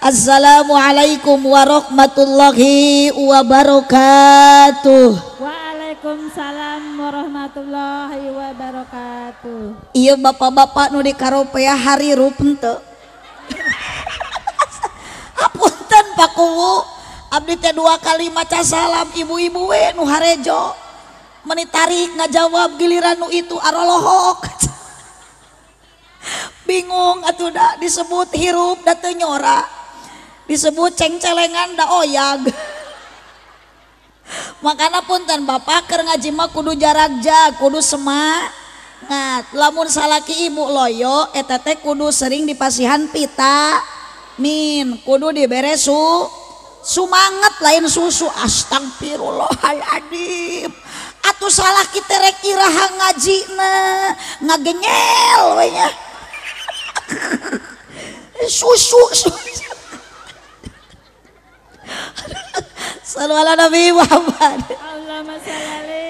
Assalamualaikum warahmatullahi wabarakatuh. Waalaikumsalam warahmatullahi wabarakatuh. Iya bapak-bapak nu di karopea hari rup henteu. Hapunten Pak Kuwu, abdi teh 2 kali maca salam ibu-ibu we nu harejo. Meni tarik ngajawab giliran nu itu arolohok. Bingung atuh da disebut hirup da teu nyora. Disebut cengcelengan da oyag. Makana punten bapak keur ngaji mah kudu jarak jag, kudu semangat. Lamun salaki ibu loyo eta teh kudu sering dipasihan vitamin, kudu dibere sumanget lain susu. Astagfirullahaladzim. Atuh salah kita rek iraha ngajina ngagengel we nya. Susu. Sallu ala Nabi Muhammad.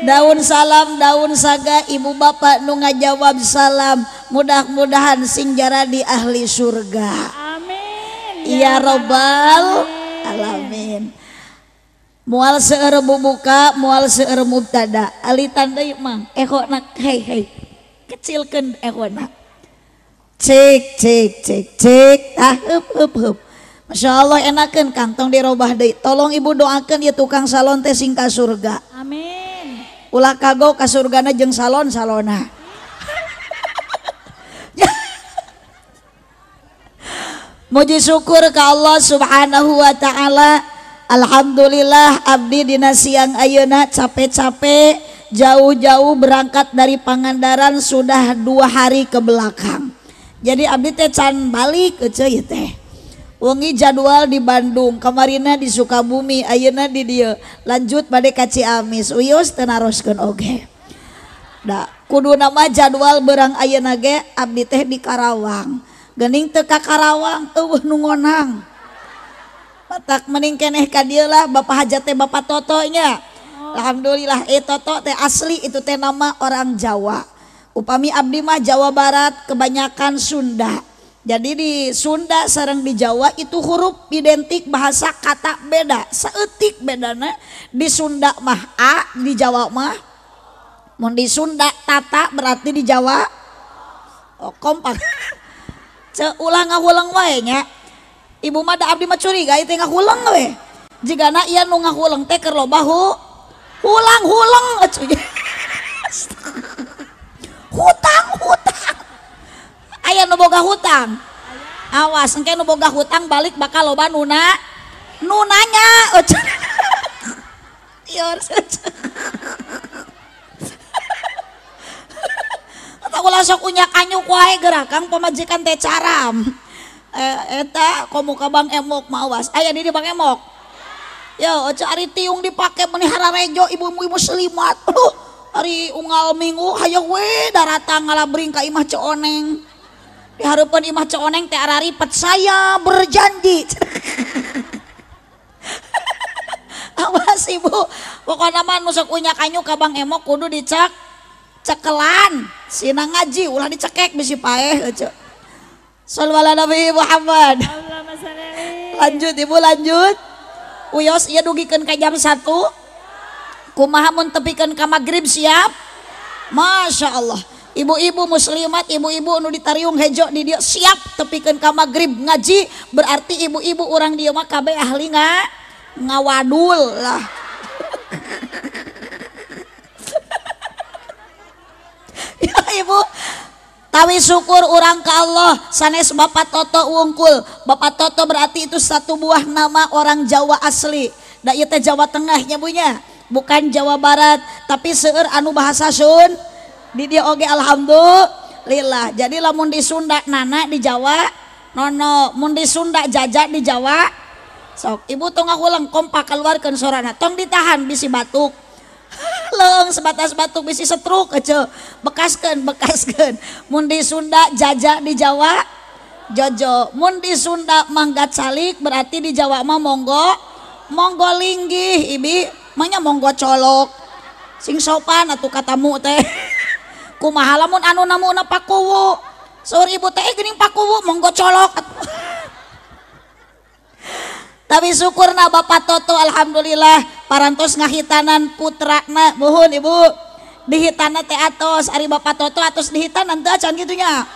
Daun salam, daun saga, ibu bapak nu ngajawab salam, mudah-mudahan sing jara di ahli surga. Amin. Ya Rabbal alamin. Mual seueur bubuka, mual seueur mubtada. Alitan deui mang, ehona hei. Kecilkeun ehona. Cek. Hup. Masya Allah enakeun Kang, tong dirobah deui. Tolong ibu doakeun ieu tukang salon teh sing ka surga. Amin. Ulah kago ka surgana jeung salon-salona. Muji syukur ka Allah Subhanahu wa taala. Alhamdulillah abdi dina siang ayeuna capek-capek jauh-jauh berangkat dari Pangandaran sudah 2 hari ke belakang. Jadi abdi teh can balik eueuh ieu teh. Wengi jadwal di Bandung, kamarina di Sukabumi, ayeuna di dieu. Lanjut bade ka Ciamis, uyus teu naroskeun oge. Da, kudu nama jadwal beurang ayeuna ge abdi teh di Karawang. Geuning teu ka Karawang, eueuh nu ngonang. Matak mending keneh ka dieu lah Bapak hajat teh Bapak Toto nya. Alhamdulillah Toto teh asli itu teh nama orang Jawa. Upami abdi mah Jawa Barat kebanyakan Sunda. Jadi di Sunda sareng di Jawa itu huruf identik, bahasa kata beda, saeutik bedana. Di Sunda mah A, di Jawa mah mun di Sunda tata berarti di Jawa kompak. Ulah ngahulang wae nya. Ibu mah da abdi mah curiga ieu teh ngahulang we. Jigana ieu nu ngahulang teh keur loba hulang hutang. Aya nu boga hutang. Awas engke nu boga hutang balik bakal loba nanya. Eta ulah sok unyak anyuk wae gerakang pamajikan teh caram. Eta komo ka Bang Emok mawas. Aya di Bang Emok. Yo, ari tiung dipake menihara rejo ibu-ibu muslimat. Hari unggal minggu hayang we daratang ngalabring ka imah Ceoneng. Di hareupeun imah Ceoneng teh araripet saya berjanji. Awas ibu, pokona mah nu sok unyak anyuk ka Bang Emok kudu cekelan. Sina ngaji ulah dicekek bisi paeh eueuh. Shallallahu ala Nabi Muhammad. Lanjut ibu lanjut. Uyos ieu dugikeun ka jam 1. Kumaha mun tepikeun ka magrib siap? Masya Allah. Ibu-ibu muslimat, ibu-ibu nu ditariung hejo di dieu siap tepikeun ka magrib ngaji, berarti ibu-ibu urang dieu mah kabeh ahli ngawadul lah. Ya ibu, tawi syukur urang ka Allah sanes Bapak Toto wungkul. Bapak Toto berarti itu satu buah nama orang Jawa asli. Da ieu teh Jawa Tengah nya bunya. Bukan Jawa Barat, tapi seueur anu bahasa Sun di dia oge alhamdulillah. Jadi lamun di Sunda nana di Jawa nono, mun di Sunda jaja di Jawa sok. Ibu tong ngahulang kompak keluarkeun sorana, tong ditahan bisi batuk. Leung sebatas batuk bisi setruk eueuh. Bekaskeun. Mun di Sunda jaja di Jawa jojo. Mun di Sunda mangga calik berarti di Jawa mah monggo linggih ibi. Manya monggo colok sing sopan atuh katamu teh. Kumaha lamun anu namuna Pak Kuwu. Saur ibu teh geuning Pak Kuwu monggo colok. Tapi syukurna Bapak Toto alhamdulillah parantos ngahitanan putrana muhun Ibu dihitana teh atos ari Bapak Toto atos dihitanan teh can gitunya.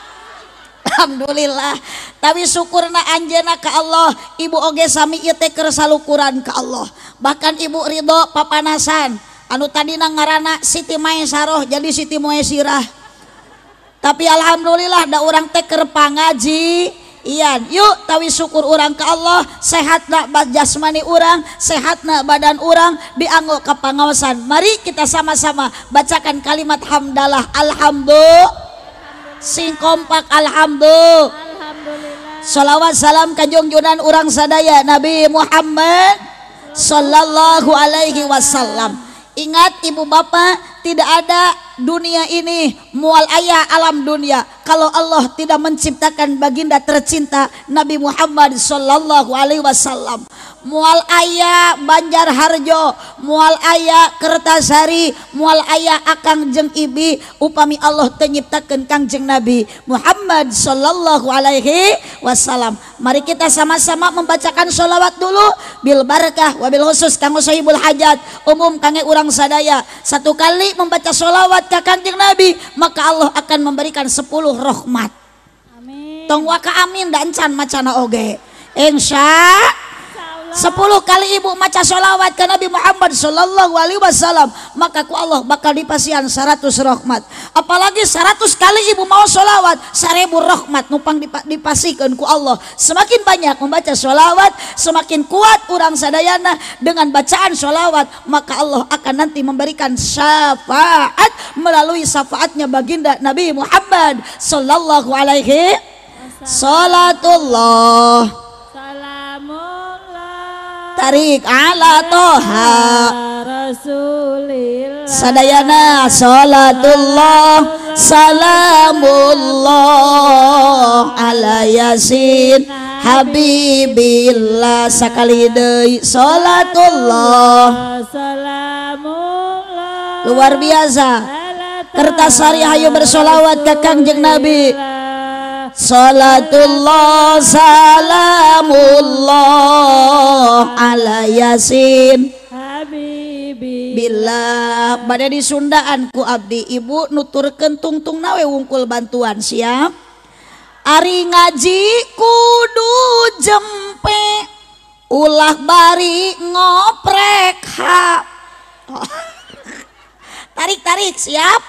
Alhamdulillah. Tapi syukurna anjeunna ka Allah, Ibu oge sami ieu teh keur salukuran ka Allah. Bahkan Ibu ridho papanasan anu tadina ngaranna Siti Maesaroh jadi Siti Moesirah. Tapi alhamdulillah da urang teh keur pangaji. Iya, yuk tawi syukur urang ka Allah, sehatna jasmani urang, sehatna badan urang dianggo ka pangaosan. Mari kita sama-sama bacakan kalimat hamdalah. Alhamdulillah. Sing kompak alhamdulillah. Alhamdulillah. Shalawat salam kanjung junan urang sadaya Nabi Muhammad sallallahu alaihi wasallam. Ingat ibu bapak, tidak ada dunia ini mual ayah alam dunia kalau Allah tidak menciptakan baginda tercinta Nabi Muhammad sallallahu alaihi wasallam. Mual ayah Banjarharjo, mual ayah Kertasari, mual ayah akang jeung ibi upami Allah tenyiptakeun Kangjeng Nabi Muhammad sallallahu alaihi wasallam. Mari kita sama-sama membacakan sholawat dulu bil barakah wabil khusus kanggo sahibul hajat umum kangge urang sadaya. Satu kali membaca sholawat ka Kangjeng Nabi maka Allah akan memberikan 10 rahmat. Amin. Tong waka amin dan can macana oge. Insya 10 kali ibu maca sholawat ke Nabi Muhammad sallallahu alaihi wasallam maka ku Allah bakal dipasihan 100 rahmat. Apalagi 100 kali ibu mau sholawat 1000 rahmat nupang dipasihkan ku Allah. Semakin banyak membaca sholawat semakin kuat urang sadayana dengan bacaan sholawat maka Allah akan nanti memberikan syafaat melalui syafaatnya baginda Nabi Muhammad sallallahu alaihi salatullah tarik ala toha Rasulillah sadayana salatullah salamullah ala yasin habibillah sakali deui salatullah salamullah luar biasa. Kertasari hayu bersolawat ke Kangjeng Nabi. Salatullah salamullah ala yasin habibi billah. Bade di Sundaan ku abdi ibu nuturkeun tungtung nawe wungkul bantuan siap. Ari ngaji kudu jempe ulah bari ngoprek hap. Tarik siap.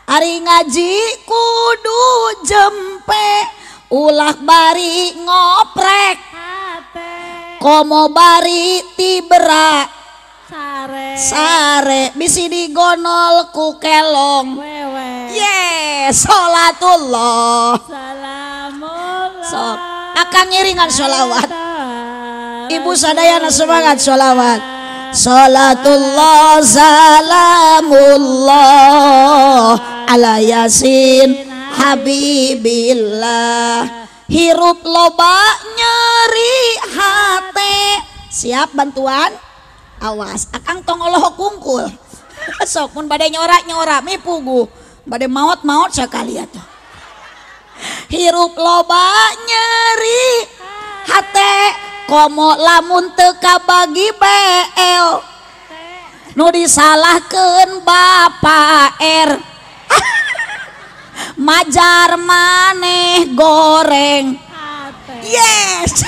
Ari ngaji kudu jempe ulah bari ngoprek komo bari tibera sare bisi digonol ku kelong yes salatullah salamullah sok akan ngiringan sholawat ibu sadayana semangat sholawat. Salatullah salamullah ala yasin habibillah hirup loba nyeri hate siap bantuan awas akang tong oloh kungkul sok mun bade nyora mi pugu bade maot sakali atuh hirup loba nyeri hate komo lamun teu kabagi BL nu disalahkeun Bapak R majar maneh goreng yes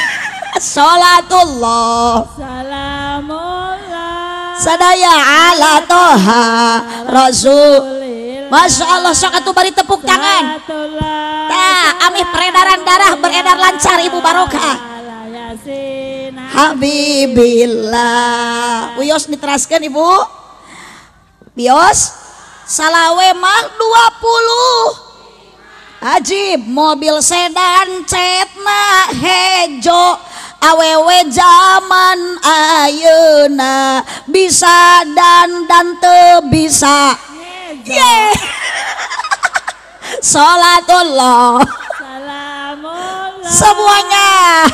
salatullah salamullah sadaya ala toha rasul. Masya Allah sok atuh bari tepuk tangan tah amih peredaran darah beredar lancar ibu barokah habibillah. Wios diteraskan ibu bios salawe mah 20 ajib mobil sedan cetna hejo awewe zaman ayeuna bisa dan teu bisa yeah. Salatullah salamullah semuanya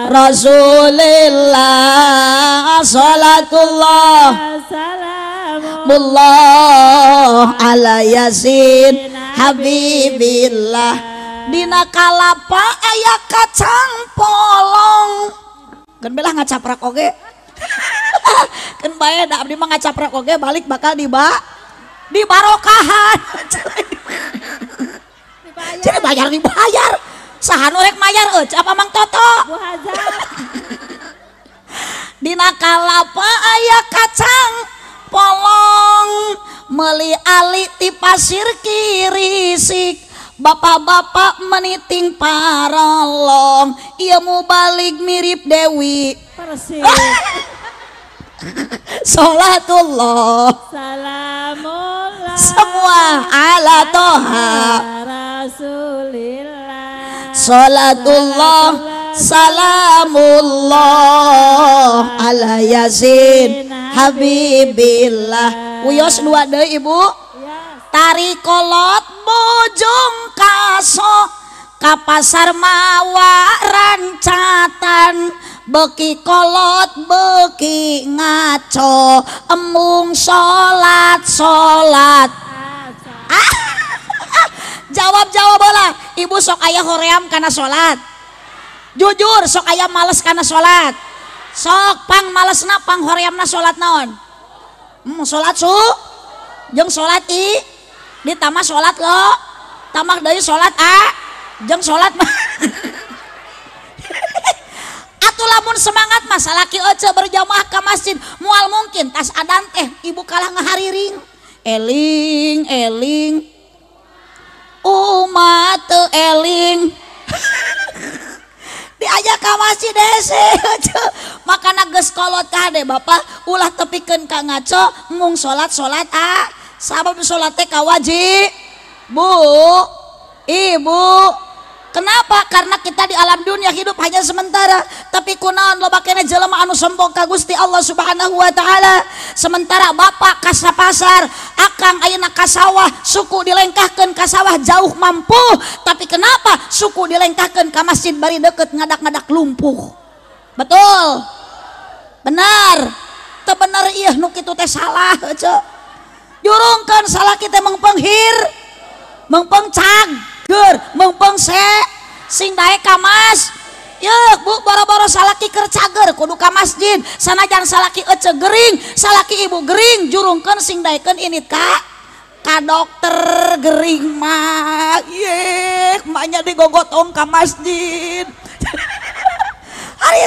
Rasulillah salatullah salamullah ala yasin habibillah dina kalapa aya kacang polong kan belah ngacaprak oge kan bae da abdi mah ngacaprak oge balik bakal dibarokahan jadi dibayar saha nu rek mayar apa Mang Toto Bu Hazam dina kalapa aya kacang polong meuli ali ti pasir kirisik bapak-bapak meniting parolong ieu mu balik mirip Dewi Persik Salatullah Salamullah semua ala toha Rasulillah Salatullah salamullah ala yasin habibillah uyos dua deui ibu tari kolot bojong kaso ka pasar mawa rancatan beki kolot beki ngaco emung salat jawab bola ibu sok aya hoream kana salat jujur sok aya males kana salat sok pang malesna pang horeamna salat naon salat su jeung salat ditambah salat lo tambah deui salat jeung salat mah atuh lamun semangat mah salaki ece berjamaah ka masjid moal mungkin tas adan teh ibu kalah ngahariring eling umat teu eling diajak ka masjid hese makana geus kolot ka hade bapak ulah tepikeun ka ngaco mung salat sabab salat teh kawajib bu ibu kenapa karena kita di alam dunia hidup hanya sementara tapi kunaon loba keneh jelema anu sombong ka Gusti Allah Subhanahu wa taala sementara bapak ka pasar akang ayeuna ka sawah suku dilengkahkeun ka sawah jauh mampu tapi kenapa suku dilengkahkeun ka masjid bari deukeut ngadak-ngadak lumpuh betul benar teu bener ieu nu kitu teh salah ce jurungkeun salah kita mengpenghir mengpengcag ger mengpeng sing daek ka mas yeuk bu boro-boro salaki keur cager kudu ka masjid sanajan salaki ece gering salaki ibu gering jurungkeun sing daekeun ini ka dokter gering mah yeuk maknya digogotong ka masjid ari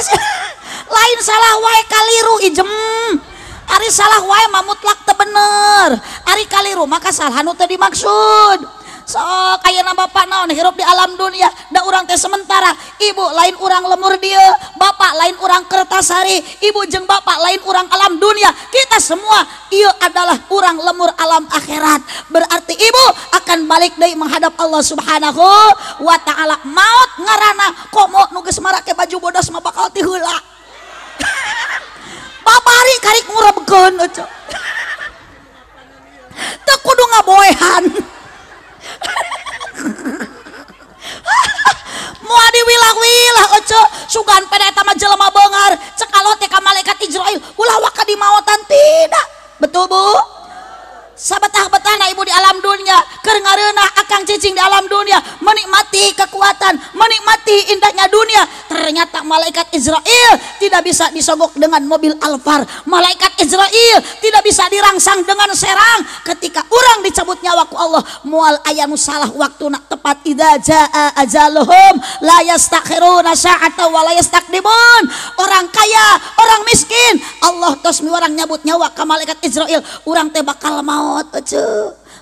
lain salah wae kaliru ijem ari salah wae mah mutlak teu bener ari kaliru maka salah nu teu dimaksud sok ayeuna bapak naon hirup di alam dunia da urang teh sementara ibu lain urang lemur dieu bapak lain urang Kertasari ibu jeung bapak lain urang alam dunia kita semua ieu adalah urang lemur alam akhirat berarti ibu akan balik deui menghadap Allah Subhanahu wa taala maut ngaranna komo nu geus marake baju bodas mah bakal ti heula babari karik ngurebkeun teu kudu ngaboehan moal diwilah-wilah oco sugan pada eta mah jelema beungar cek alot teh ka malaikat Israil ulah waka di maotan tidak betul bu sabetah-betahna ibu di alam dunia keur ngareunah akang cicing di alam dunia menikmati kekuatan menikmati indahnya dunia ternyata malaikat Israel tidak bisa disogok dengan mobil Alphard malaikat Israel tidak bisa dirangsang dengan serang ketika orang dicabut nyawa ku Allah moal aya nu salah waktuna tepat idza jaa ajaluhum la yastakhiruna sa'ata wa la yastaqdimun orang kaya orang miskin Allah tos miwarang nyabut nyawa ka malaikat Israel urang teh bakal maut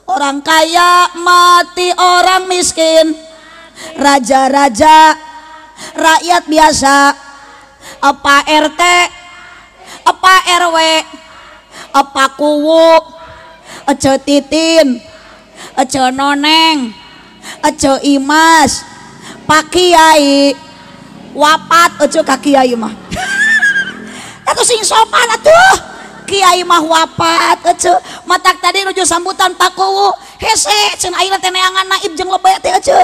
orang kaya mati orang miskin raja-raja rakyat biasa apa RT apa RW apa kuwu ece titin ece noneng ece imas pak kiai wapat ece ka kiai mah atuh sing sopan atuh kiai mah wafat ece matak tadi nuju sambutan Pak Kuwu hese cenah ayeuna teh neangan naib jeung lebay teh ece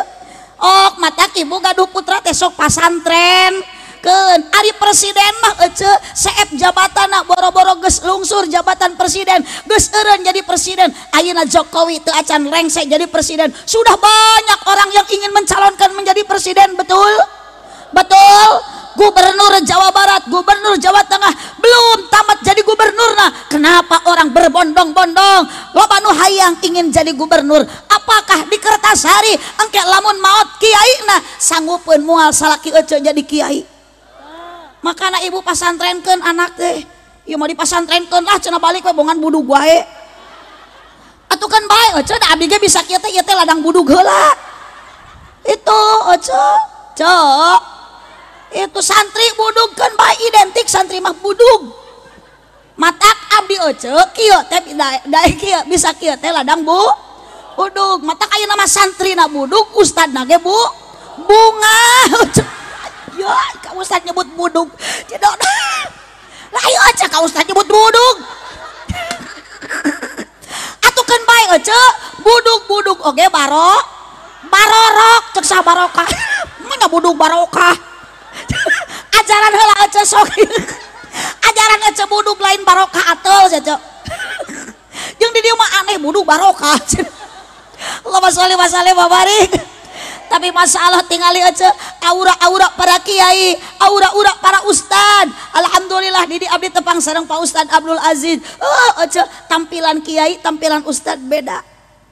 ok matak ibu gaduh putra teh sok pasantren keun ari presiden mah ece seep jabatanna boro-boro geus lungsur jabatan presiden geus eureun jadi presiden ayeuna Jokowi teu acan rengse jadi presiden sudah banyak orang yang ingin mencalonkan menjadi presiden betul gubernur Jawa Barat, gubernur Jawa Tengah, belum tamat jadi gubernur. Nah, kenapa orang berbondong-bondong loba nu hayang ingin jadi gubernur? Apakah di Kertasari engke lamun maot kiai nah sanggupeun moal salaki ece jadi kiai? Makana ibu pasantrenkeun anak teh. Ieu mah dipasantrenkeun lah cenah balik we bongan budug wae. Atuh kan bae ece da abdi ge bisa kieu teh ieu teh ladang budug heula. Itu ece. Cok. Itu santri budug kan bae identik santri mah budug. Matak abdi ece kieu teh da kieu bisa kieu teh ladang budug. Matak aya nama santri na budug, ustadna ge bunga. Ya, ka ustad nyebut budug. Tidak. Lah ayo aja ka ustad nyebut budug. Atuh kan bae ece budug oge barorok cek sah barokah. Mana budug barokah. Ajaran heula ece sok. Ajaran ece budug lain barokah atul ece. Jeung di dieu mah aneh budug barokah. Allahumma sholli wa sallim wa barik. Tapi masalah tingali aja aura-aura para kiai, aura-aura para ustad. Alhamdulillah di abdi tepang sareng Pak Ustad Abdul Aziz. Aja tampilan kiai, tampilan ustad beda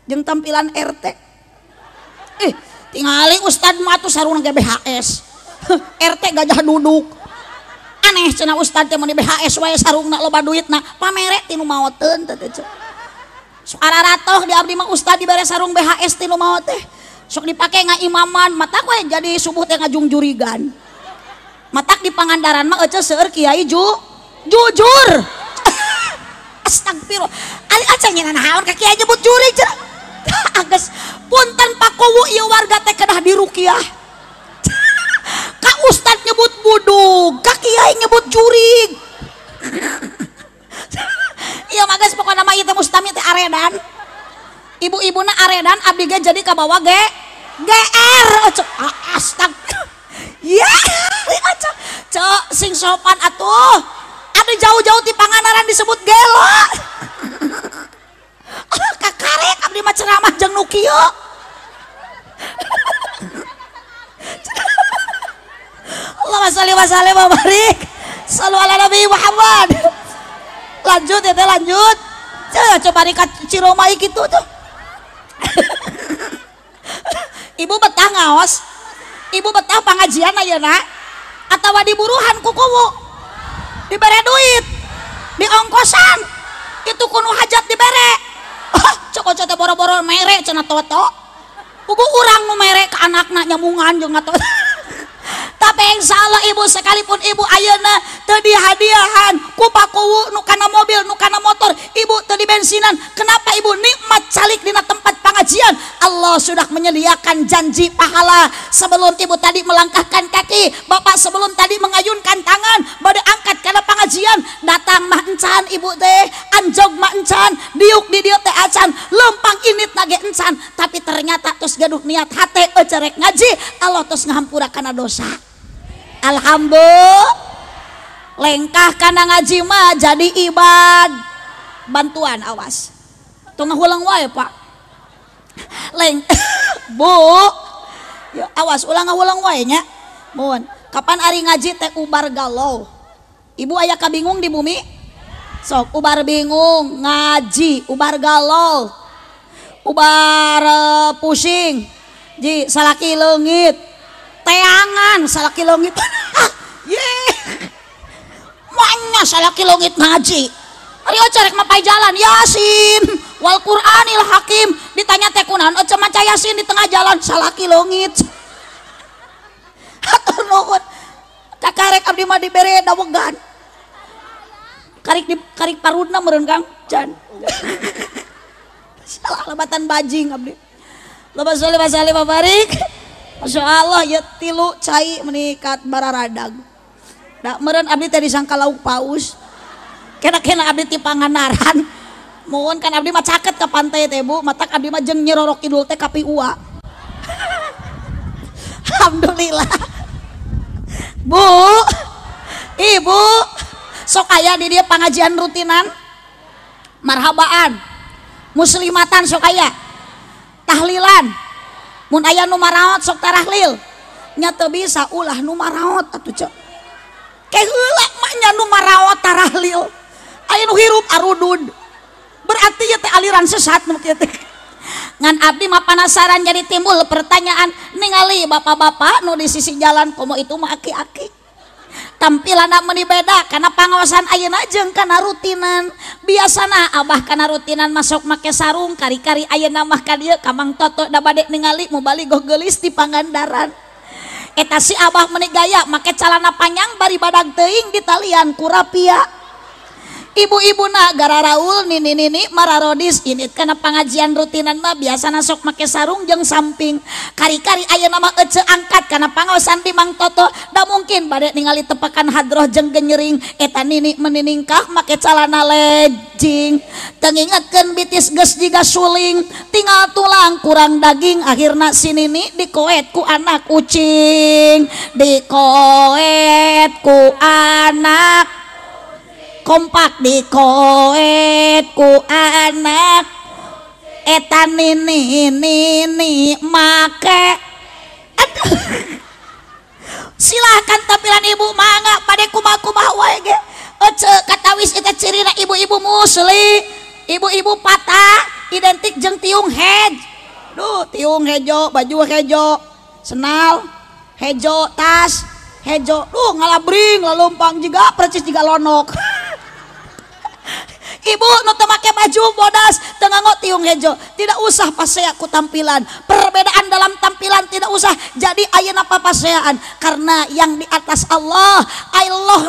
jeung tampilan RT. Tingali ustad mah atuh sarungna ge BHS. RT gajah duduk. Aneh cenah ustad teh mun di BHS wae sarungna loba duitna, pamere tinu maoteun teh teh. Suara ratoh di abdi mah ustad dibere sarung BHS tinu maot teh. Sok dipake ngaimaman matak we jadi subuh teh ngajung jurigan. Matak di Pangandaran mah ece seueur kiai jujur. Astagfirullah. Ali aca nyeuna naon ka kiai nyebut juri cenah. Ages punten pakowu ieu warga teh kedah diruqyah. Ka ustad nyebut budug, ka kiai nyebut jurig. Ieu mah geus pokona mah ieu teh mustami teh aredan. Ibu-ibuna aredan abdi ge jadi ka bawah GR. Astag. Ya, cok sing sopan atuh. Ada jauh-jauh di Pangandaran disebut gelo. Kakarek abdi mah ceramah jeung nu kieu. Allahumma sholli wa sallim wa barik. Shallu ala Nabi Muhammad. Lanjut ya teh lanjut. Coba di Ciromai kitu tuh. Ibu betah ngaos, ibu betah pengajian ayeuna atawa diburuhan ku kuwu dibere duit di ongkosan itu kuno hajat dibere. Cok teh boro-boro mere cenah toto pugu urang nu mere ka anakna nyamungan jeung ngato. Tapi insyaallah ibu sekalipun ibu ayeuna teu dihadiahan ku pakuwu nu kana mobil nu kana motor, ibu teu di bensinan. Kenapa ibu nikmat calik dina tempat pengajian? Allah sudah menyediakan janji pahala sebelum ibu tadi melangkahkan kaki, bapak sebelum tadi mengayunkan tangan bade angkat kana pengajian, datang mah encan ibu teh, anjog mah encan, diuk di dieu teh acan, lempang init nage encan, tapi ternyata tos gaduh niat hate cerek ngaji, Allah tos ngahampura kana dosa. Alhamdulillah, lengkah kana ngaji mah jadi ibad bantuan. Awas tengah ulang wae pak bu ya, awas ulang wae nya mohon. Kapan ari ngaji teh ubar galau ibu aya kabingung di bumi sok ubar bingung ngaji ubar galau ubar pusing ji salaki leungit teangan salaki leungit. Mana salaki leungit ngaji ari ocerek mah pai jalan Yasin wal Qur'anil Hakim ditanya teh kunaon ece maca Yasin di tengah jalan salaki leungit. Hatur nuhun kakarek abdi mah dibere dawegan karik parudna meureun Kang Jan. Salah lebatan bajing abdi. Allahumma sholli wa sallim wa barik. Masyaallah ya tilu cai menikat bararadag. Da meureun abdi teh disangka lauk paus. Kena abdi ti Pangandaran. Mohon kan abdi mah caket ke pantai teh Bu, matak abdi mah jeung Nyirorok Kidul teh ka Piua. Alhamdulillah. Bu, Ibu, sok aya di dieu pengajian rutinan. Marhabaan. Muslimatan sok aya. Tahlilan. Mun aya nu maraot sok tarahlil. Nya teu bisa ulah nu maraot atuh cek. kayak heula maknya nu maraot tarahlil aya nu hirup arudud berarti ya teh aliran sesat nu kieu teh ngan abdi mah penasaran jadi timbul pertanyaan ningali bapak-bapak nu di sisi jalan komo itu mah aki-aki tampilanna meuni beda karena pangawasan ayeuna jeung kana rutinan biasana abah kana rutinan masuk make sarung kari-kari ayeuna mah ka dieu ka Mang Toto da bade ningali mubali goh geulis di Pangandaran eta si abah meuni gaya make calana panjang bari badag teuing di talian ku rapia ibu-ibuna gara Raul nini mararodis ini karena pengajian rutinan mah biasa nasok make sarung jeung samping kari-kari ayeuna mah ece angkat karena pangaosan di Mang Toto da mungkin bade ningali tepakan hadroh jeung genyering eta nini meniningkah make calana legging teu ngingetkeun bitis geus jiga suling tinggal tulang kurang daging akhirna si nini dikoet ku anak kucing dikoet ku anak kompak dikoet ku anak eta nini make aduh silahkan tampilan ibu mangga pada kumaha wae ge ece katawis eta cirina ibu-ibu musli ibu-ibu patah identik jeung tiung hej duh tiung hejo baju hejo senal hejo tas hejo duh ngalabring lalumpang juga percis juga lonok ibu nu teu make baju bodas teu nganggo tiung hejo tidak usah pasea ku tampilan perbedaan dalam tampilan tidak usah jadi ayeuna papaseaan karena yang di atas Allah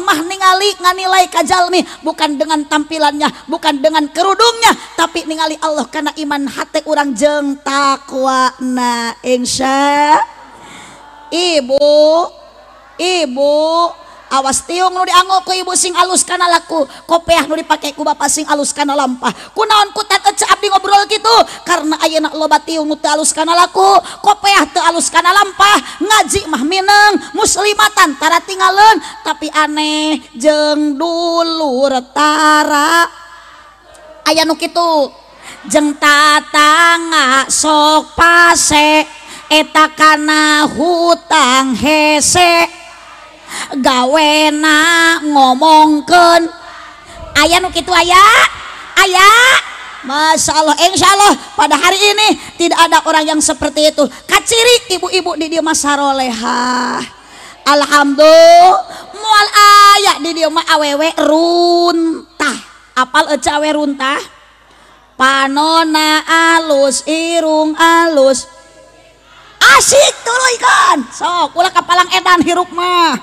mah ningali nganilai ka jalmi bukan dengan tampilannya bukan dengan kerudungnya tapi ningali Allah karena iman hati urang jeung takwana insya ibu awas tiung nu dianggo ku ibu sing alus kana laku kopiah nu dipake ku bapak sing alus kana lampah kunaon ku teh ece abdi ngobrol kitu karena ayeuna loba tiung nu teu alus kana laku kopiah teu alus kana lampah ngaji mah mineng muslimatan tara tinggalin tapi aneh jeung dulur tara aya nu kitu jeung tatangga sok pase eta kana hutang hese gawena ngomongkeun aya nu kitu aya Masya Allah insya Allah pada hari ini tidak ada orang yang seperti itu kaciri ibu-ibu di dieu mah sarolehah alhamdulillah moal aya di dieu mah awewe runtah apal ece awe runtah panona alus irung alus asik tuluy kan sok ulah kapalang edan hirup mah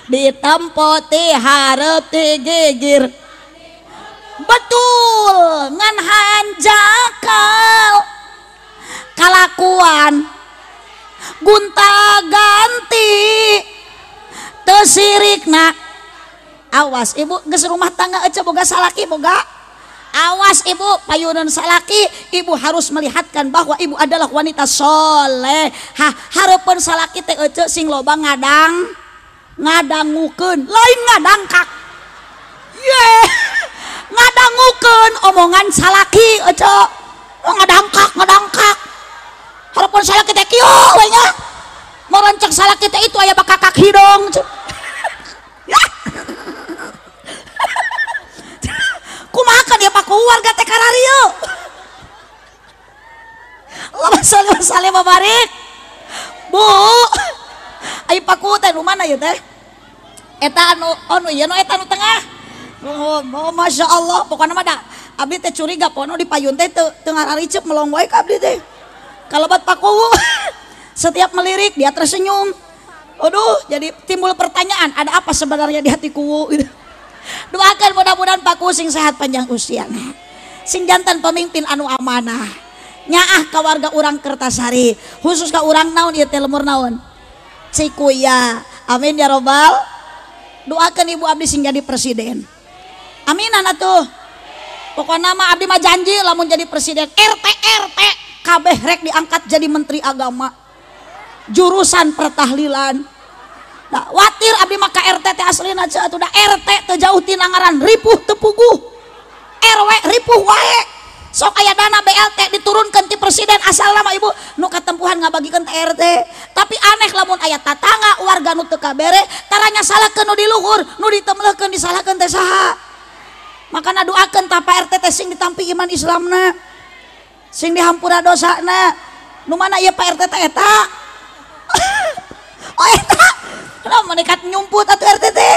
ditempoti hareup ti gigir betul ngan hanjakal kalakuan gunta ganti teu sirikna awas ibu geus rumah tangga ece boga salaki boga awas ibu payunan salaki ibu harus melihatkan bahwa ibu adalah wanita soleh hareupeun salaki teh ece sing loba ngadangukeun lain ngadangkak ngadangukeun omongan salaki ece ngadangkak hareupeun salaki teh kieu we nya morencek salaki teh itu aya bakakak hidung kumaha ka dia pakuwarga teh kararieu Allahumma shalli wa sallim wa barik bu ai paku teh nu mana ieu teh eta anu ieu nu eta nu tengah oh masya Allah pokona mah da abdi teh curiga pono di payun teh teu ngararicep melong wae ka abdi teh kalabat paku setiap melirik dia tersenyum aduh jadi timbul pertanyaan ada apa sebenarnya di hatiku gitu. Doakan mudah-mudahan paku sing sehat panjang usia sing jantan pemimpin anu amanah nyaah ka warga urang Kertasari khusus ka urang naon ieu teh lemur naon Cikuya amin ya robbal doakan ibu abdi sing jadi presiden aminan atuh pokoknya mah abdi mah janji lamun jadi presiden RT kabeh rek diangkat jadi menteri agama jurusan pertahlilan nah, watir abdi mah ka RT teh aslina atuh da RT teu jauh tina ngaran ripuh teu puguh RW ripuh wae sok aya dana BLT diturunkan ti presiden asal nama ibu nu katempuhan ngabagikeun RT. Tapi aneh lamun aya tatangga warga nu teu kabere taranya salahkeun nu di luhur nu ditemleukeun disalahkeun teh saha. Makana doakeun ta Pak RT teh sing ditampi iman Islamna, sing dihampura dosana. Nu mana ieu Pak RT teh eta? Oh eta. Kenapa menekat nyumput atuh RT teh?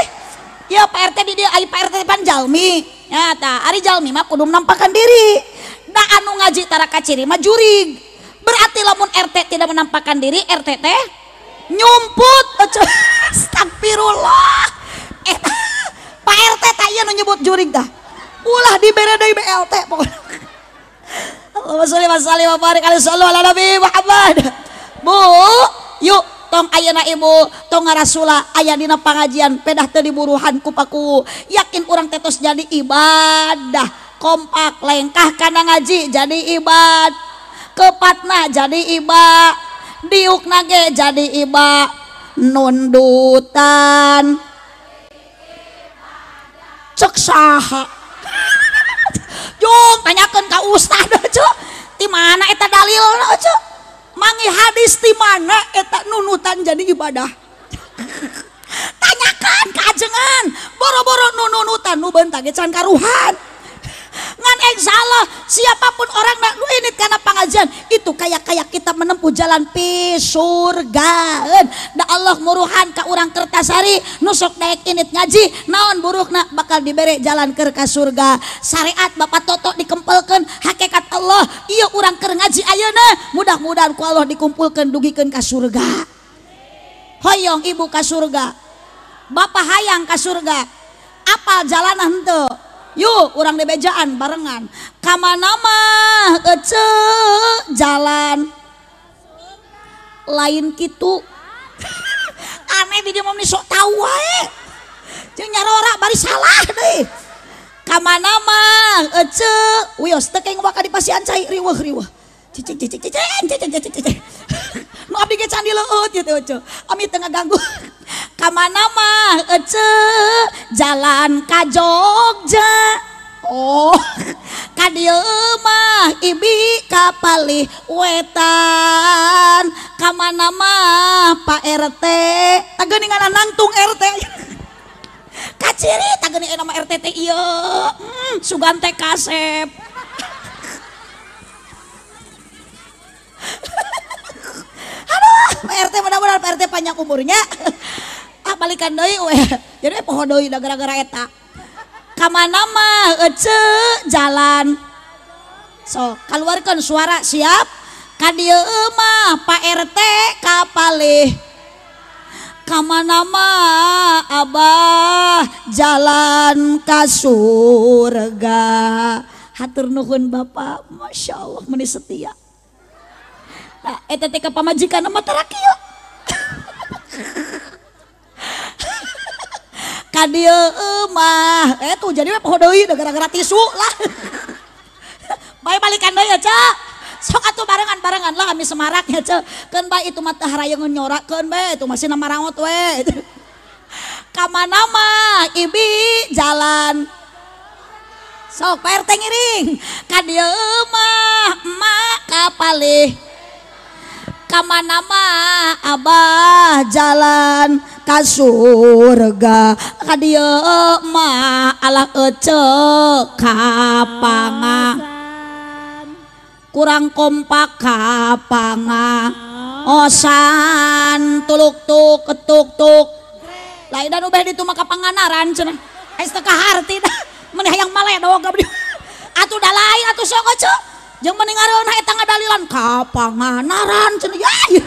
Ya Pak RT di dia ai Pak RT pan jalmi. Ya tah ari jalmi mah kudu menampakkan diri. Da anu ngaji tara kaciri mah jurig. Berarti lamun RT tidak menampakkan diri RT teh nyumput. Astagfirullah. Eta Pak RT tah ieu nu nyebut jurig tah. Ulah dibere deui BLT pokona. Allahumma sholli wa sallim wa barik ala nabi Muhammad. Bu, yuk tong ayeuna ibu tong ngarasula aya dina pangajian pedah teu diburuhan ku paku. Yakin urang tetos jadi ibadah, kompak lengkah kana ngaji jadi ibad, kepatna jadi iba, diukna ge jadi iba, nundutan cek saha. Jong tanyakeun ka ustad cuk, di mana eta dalilna cuk? Mangi hadis di mana eta nunutan jadi ibadah? Tanyakan ka ajengan, boro-boro nunutan nu beunta ge can karuhan. Ngan insyaallah siapapun orang nak nu init kana pangajian itu kayak kita menempuh jalan pi surga. Da Allah muruhan ka urang Kertasari nu sok daek init ngaji naon burukna bakal dibere jalan keur ka surga. Syariat Bapak Toto dikempelkeun hakikat Allah ieu urang keur ngaji ayeuna mudah-mudahan ku Allah dikumpulkeun dugikeun ka surga. Hoyong ibu ka surga, bapak hayang ka surga, apal jalanan henteu. Yuk urang dibejaan barengan kamana mah jalan lain kitu. Aneh di dia mau sok tahu wae jeung nyarora bari salah deui. Kamana mah wios teu kenging waka di pasian cai riweuh cicing nu abdi ge can dileueut ieu teh ami teu ngaganggu. Kamana mah jalan ka Jogja. Oh ka dieu mah ibi ka palih wetan. Kamana mah Pak RT tageuningan nangtung RT kaciri tageuning nama RT teh ieu sugan teh kasep. Aduh Pak RT mudah-mudahan Pak RT panjang umurnya. Balikan deui we jadi poho deui da gara-gara eta. Kamana mah jalan so kaluarkeun suara siap ka dieu mah Pak RT ka palih. Kamana mah Abah jalan ka surga. Hatur nuhun Bapak, Masya Allah meni setia. Nah eta teh ka pamajikan mah tara kieu. Kadieu mah tuh jadi we poho deui da gara-gara tisu lah. Bae balikan deui ya Cak. Sok atuh barengan lah kami semarak ya Cak. Keun bae itu mah teh harayeun nyorakeun bae itu masih nama rangot we. Kamana mah ibi jalan. Sok Pak RT ngiring. Kadieu mah emak ka palih. Kamana mah Abah jalan ka surga. Ka dieu mah alah eceu kapanga kurang kompak kapanga osan tuluk-tuk ketuk-tuk lain dan ubah ditu mah kapanganaran cenah ais teu kaharti dah meni hayang maledog abdi atuh da lain atuh sok ceu jeung meni ngareuna eta ngadalilan kapanganaran cenah ya.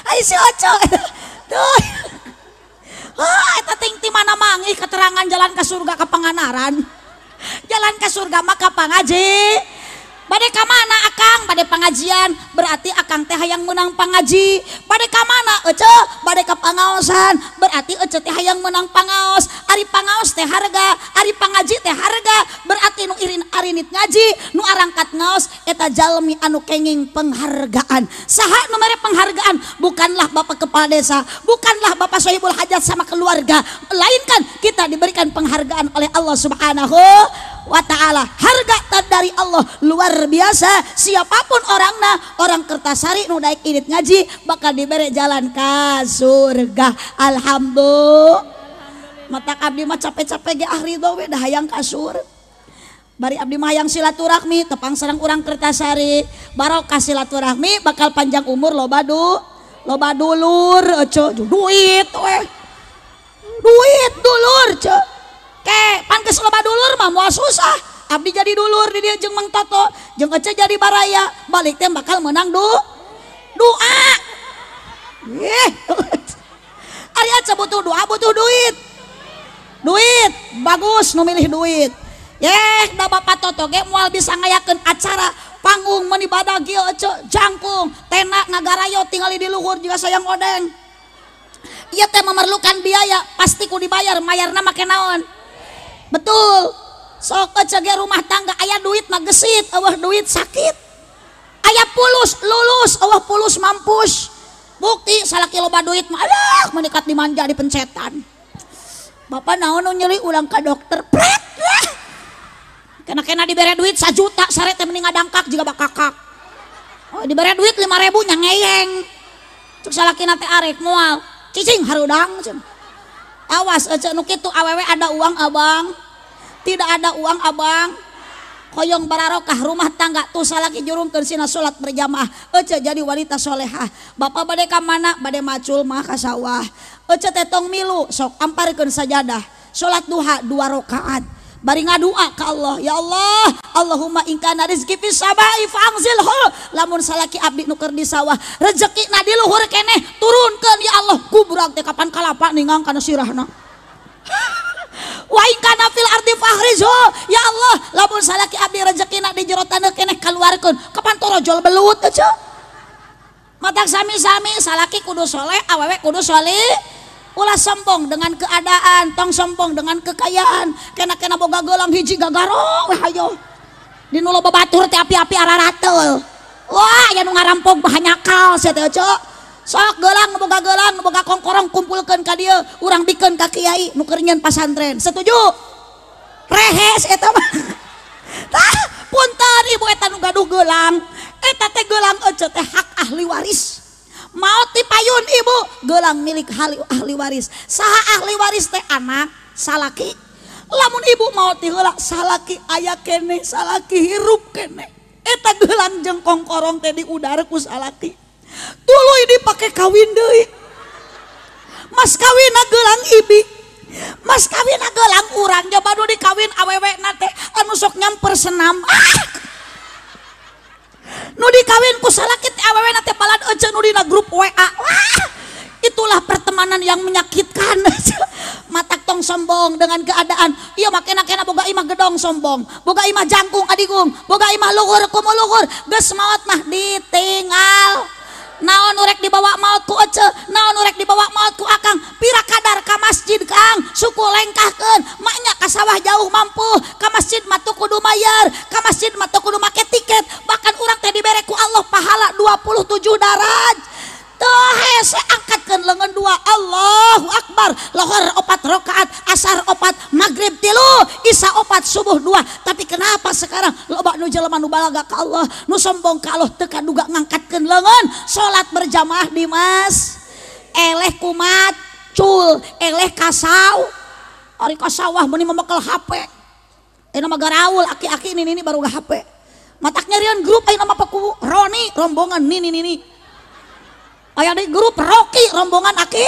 Ai si Oco tuh eta ting ti mana manggih keterangan jalan ke surga ke panganaran. Jalan ke surga mah ka pangaji. Bade ka mana Akang? Bade pengajian. Berarti Akang teh hayang menang pangaji. Bade ka mana Ece? Bade ka pangaosan berarti ece teh hayang menang pangaos. Ari pangaos teh harga, ari pangaji teh harga, berarti nu irin arinit ngaji, nu arangkat ngaos eta jalmi anu kenging penghargaan. Saha nu mere penghargaan? Bukanlah bapak kepala desa, bukanlah bapak sohibul hajat sama keluarga, melainkan kita diberikan penghargaan oleh Allah Subhanahu wa ta'ala. Harga dari Allah luar biasa. Siapapun orangna, orang Kertasari nu daek irit ngaji bakal diberi jalan ke surga. Alhamdulillah. Mata abdi mah capek-capek ge ahli do we dah hayang ka surga. Bari abdi mah hayang silaturahmi tepang sareng urang Kertasari. Barokah silaturahmi bakal panjang umur loba dulur duit we. Duit dulur ke pangkes loba dulur mah moal susah. Abdi jadi dulur di dia jeung Mang Toto, jeung Ece jadi baraya, balik teh bakal menang doa. Ari Ece butuh doa, butuh duit. Duit bagus nu milih duit. Da Bapak Toto ge moal bisa ngayakeun acara panggung meuni badag ieu Ece jangkung, tena ngagarayo tinggali di luhur juga sayang odeng. Ieu teh memerlukan biaya, pasti ku dibayar, mayarna make naon? Betul. Sok Ece ge rumah tangga aya duit mah gesit, eueuh duit sakit. Aya pulus lulus, eueuh pulus mampus. Bukti salaki loba duit mah alah menikat dimanja dipencetan. Bapak naon nu nyeri ulang ka dokter pret lah. Kena dibere duit 1 juta sare teh mending ngadangkak jiga bakakak. Oh dibere duit 5.000 nya ngeyeng. Cuk salakina teh arek moal cicing harudang. Awas Ece nu kitu awewe ada uang abang. Tidak ada uang abang, koyong bararokah rumah tangga tuh salaki jurungkeun sina salat berjamaah. Ece jadi wanita solehah. Bapak bade ka mana? Bade macul mah ka sawah. Ece teh tong milu sok amparkeun sajadah. Salat duha 2 rakaat. Bari ngadua ka Allah, ya Allah, Allahumma in kana rizqi fis samai fa'anzilhu. Lamun salaki abdi nu keur di sawah, rezekina di luhur keneh turunkeun ya Allah. Kuburag teh kapan kalapa ningang kana sirahna. Wa in kana fil ardi fahrizu, ya Allah, lamun salaki abdi rezekina di jero taneuh keneh kaluarkeun. Kapan torojol belut aja. Matak sami-sami salaki kudu soleh, awewe kudu soleh. Ulah sombong dengan keadaan, tong sombong dengan kekayaan. Kena boga gelang hiji gagaro we hayo. Di nu loba batur teh api-api ararateul. Wah, aya nu ngarampog bahanyakal sia teh Cok. Sok gelang boga gelang, boga kongkorong kumpulkeun ka dieu, urang bikeun ka kiai nu keur nyieun pasantren. Setuju? Rehes eta mah. Tah, punten ibu eta nu gaduh gelang. Eta teh gelang Ece teh hak ahli waris. Mau tipayun ibu gelang milik ahli waris. Saha ahli waris teh anak salaki. Lamun ibu mau ti heula salaki aya kene, salaki hirup kene. Eta gelang jeung kongkorong teh di udara ku salaki. Tuluy dipake kawin deui. Mas kawinna gelang ibi. Mas kawinna gelang urang coba nu dikawin awewena teh anu sok nyamper senam. Nu dikawin ku salaki teh awewe teh balad Ece nu dina grup WA. Wah, itulah pertemanan yang menyakitkan. Matak tong sombong dengan keadaan. Iya makena boga imah gedong sombong, boga imah jangkung adigung, boga imah luhur kumuluhur. Geus maot mah ditinggal. Naon urek dibawa maut ku Ece, naon urek dibawa maut ku akang. Pira kadar ka masjid kang, suku lengkahkeun. Maknya ka sawah jauh mampu, ka masjid mah teu kudu mayar, ka masjid mah teu kudu make tiket. Bahkan urang teh dibere ku Allah pahala 27 daraj. Teu hese angkatkeun leungeun 2. Allahu Akbar. Lohor 4 rakaat, asar 4, maghrib 3, isya 4, subuh 2. Tapi kenapa sekarang loba nu jelema nu balaga ka Allah, nu sombong ka Allah teu kaduga ngangkatkeun leungeun salat berjamaah di mas. Eleh kumat cul, eleh kasau. Ari ka sawah meuni memekel HP. Ena mah garaul aki-aki ini baru gak HP. Matak nyarian grup ayeuna mah paku Roni rombongan nini. Aya di grup Rocky rombongan aki.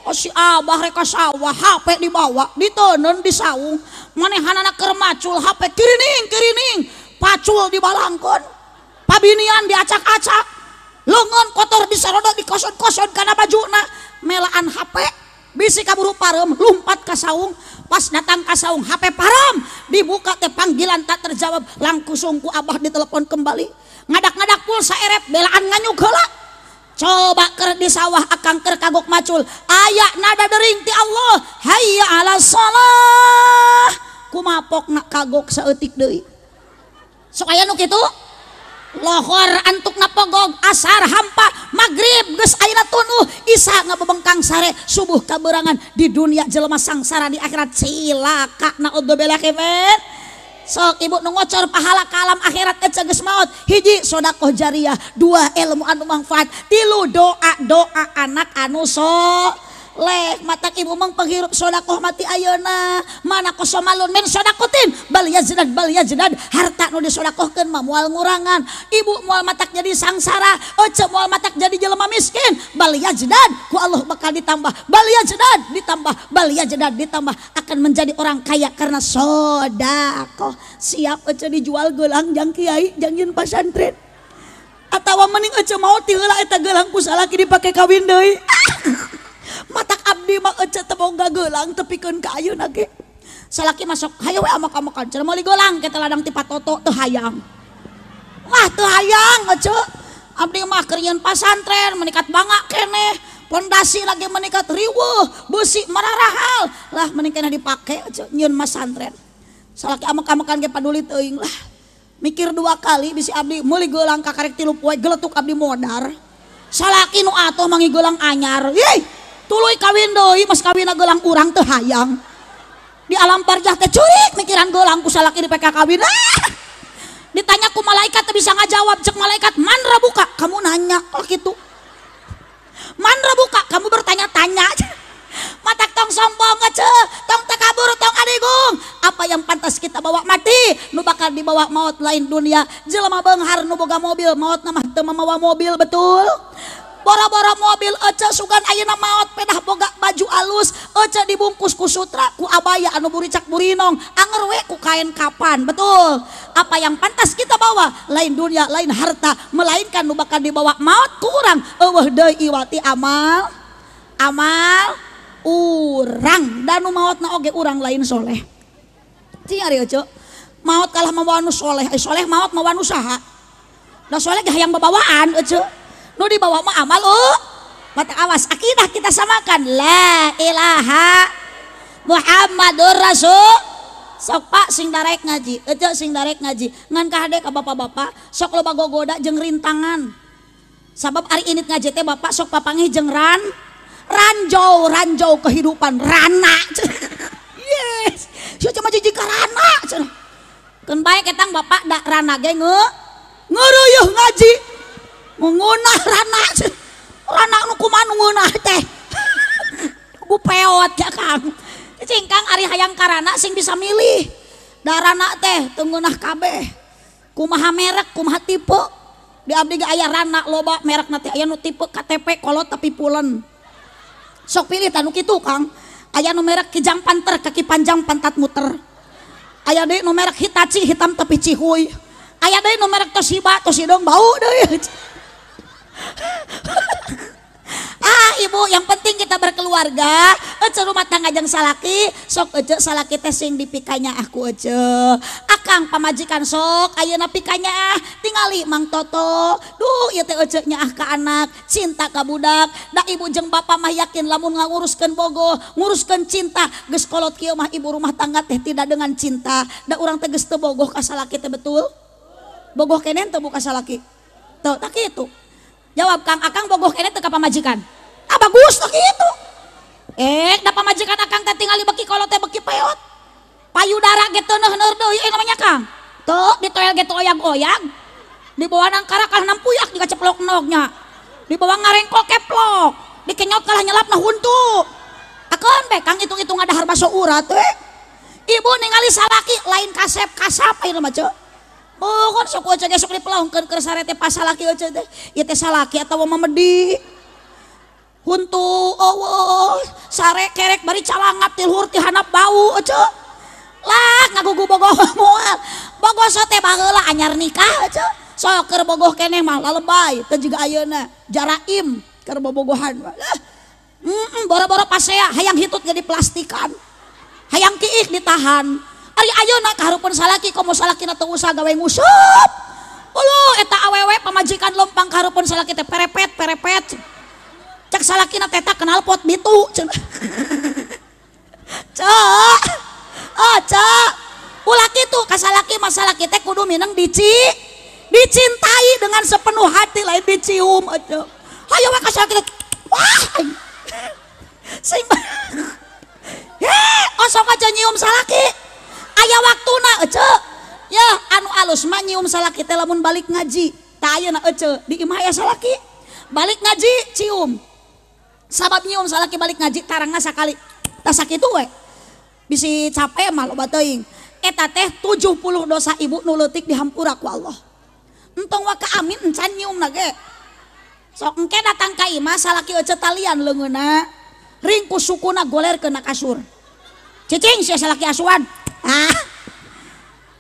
Oh si Abah rek ka sawah HP dibawa, diteuneun di saung. Manehanana keur macul HP kirining, pacul dibalangkeun. Pabinian diacak-acak. Leungeun kotor disaroda dikoson-koson kana bajuna. Melaan HP, bisi kaburu parem lumpat ka saung. Pas datang ka saung HP parem, dibuka teh panggilan tak terjawab. Langkusung ku Abah ditelepon kembali. Ngadak-ngadak pulsa erep belaan nganyuk heula. coba keur di sawah akang keur kagok macul aya nada dering ti Allah hayya ala shalah kumapok nak kagok saeutik deui sok aya nu kitu lohor antuk napogog asar hampa magrib geus ayeuna tunuh isya ngabebengkang sare subuh kaberangan di dunia jelema sangsara di akhirat cilaka naudzubillah kemet sok ibu nu ngocor pahala ka alam akhirat teh geus maot hiji sedekah jariyah dua ilmu anu manfaat tilu doa anak anu soleh matak ibu mang penghirup sedekah mati ayeuna mana kosomalun min sedaqatin bal yazdad harta nu disedekahkeun mah moal ngurangan ibu moal matak jadi sangsara ece moal matak jadi jelema miskin bal yazdad ku Allah bakal ditambah bal yazdad ditambah akan menjadi orang kaya karena sedekah siap ece dijual geulang jang kiai jang yin pasantren atawa mending ece mau ti heula eta geulang ku salaki dipake kawin deui matak abdi mah ece teu boga geulang tepikeun ka ayeuna ge salaki masuk hayu we amak-amakan cenah meuli geulang kita ladang ti patoto teu hayang wah teu hayang ece abdi mah keur nyieun pasantren menikat bangga keneh pondasi lagi menikat riweuh beusi mararahal lah mending keneh dipake ece nyieun masantren salaki amak-amakan ge paduli teuing lah mikir dua kali bisi abdi meuli geulang ka karek 3 poe geletuk abdi modar salaki nu atuh mangi geulang anyar yeuy tuluy kawin deui mas kawinna geulang urang teu hayang di alam barjah teh curik mikiran geulang ku salaki dipeke kawin ditanya ku malaikat teu bisa ngajawab cek malaikat man rabuka kamu nanya kalau kitu man rabuka kamu bertanya-tanya matak tong sombong aja tong takabur tong adigung apa yang pantas kita bawa mati nu bakal dibawa maut lain dunia jelema beunghar nu boga mobil maut mah teu mamawa mobil betul boro-boro mobil ece sugan ayeuna maot pedah boga baju alus ece dibungkus ku sutra ku abaya anu buricak burinong anger we ku kain kapan betul apa yang pantas kita bawa lain dunia lain harta melainkan nu bakal dibawa maut ku urang eueuh deui iwati amal urang dan nu maotna oge urang lain soleh tinggal ece maot kalah mawa anu soleh soleh maot mawa anu saha da soleh ge hayang babawaan ece nu dibawa mah amal mata awas akidah kita samakan la ilaha Muhammadur Rasul sok pak sing darek ngaji ece sing darek ngaji ngan kahade ka bapak-bapak sok loba gogoda jeung rintangan sabab ari init ngaji teh bapak sok papanggih jeung ranjau kehidupan rana yes sia cuma jiji ka rana keun bae ketang bapak da rana ge ngeureueuh ngaji ngunah rana nu kumaha nu ngeunah teh ku peot ya Kang cingkang ari hayang karana sing bisa milih da rana teh teu ngeunah kabeh kumaha merek kumaha tipe di abdi ge aya rana loba merekna teh aya nu tipe KTP kolot tapi pulen sok pilih tanu kitu Kang aya nu merek Kijang Panther kaki panjang pantat muter aya deui nu merek Hitachi hitam tapi cihuy aya deui nu merek Toshiba tosidong bau deui ibu yang penting kita berkeluarga ece rumah tangga jeung salaki sok ece salaki teh sing dipikanya aku ece akang pamajikan sok ayeuna pikanya tingali Mang Toto duh ieu teh ece nyaah ka anak cinta ka budak da ibu jeung bapa mah yakin lamun nguruskeun bogoh nguruskeun cinta geus kolot kieu mah ibu rumah tangga teh tidak dengan cinta da urang teh geus teu bogoh ka salaki teh betul bogoh kenen teu buka salaki teu tak kitu jawab Kang akang bogoh kene teu ka pamajikan bagus tak gitu da pamajikan akang teh tingali beki kolot teh beki peot payudara ge teu neuh deui namanya Kang teu di toel ge teu oyag-oyag dibawa nang karak kalah nampuyak dikaceplok nognya dibawa ngarengkol keplok dikenyot kalah nyelapna huntu akeun be Kang hitung-hitung ngadahar baso urat we ibu ningali salaki lain kasep-kasap ayeuna mah mohon sok ece gesok dipelaungkeun keur sarete pas salaki ece teh ieu teh salaki atawa mamedi huntu sare kerek bari calangat tilhur ti handap bau ece lah ngagugu bogoh moal bogoh teh baheula anyar nikah ece sok keur bogoh keneh mah lalebay teu jiga ayeuna jaraim keur bobogohan boro-boro pasea hayang hitut ge diplastikan hayang kiik ditahan ari ayeuna kaharupan salaki komo salakina teu usah gawe ngusup ulu eta awewe pamajikan lempang karupeun salaki teh perepet cek salakina teh kenal pot bitu cenah cak ulah kitu ka salaki masalah kita kudu minang dicintai dengan sepenuh hati lain dicium aja hayo we ka salaki wah sing osok aja nyium salaki aya waktuna ece ya anu alus mah nyium salaki teh lamun balik ngaji tah ayeuna ece di imah aya salaki balik ngaji cium sabab nyium salaki balik ngaji tarangna sakali tah sakitu we bisi capek mah loba teuing eta teh 70 dosa ibu nu leutik dihampura ku Allah entong wa ka amin encan nyiumna ge sok engke datang ka imah salaki ece talian leungeuna ring ku sukuna golerkeun ka kasur cicing sia salaki asuan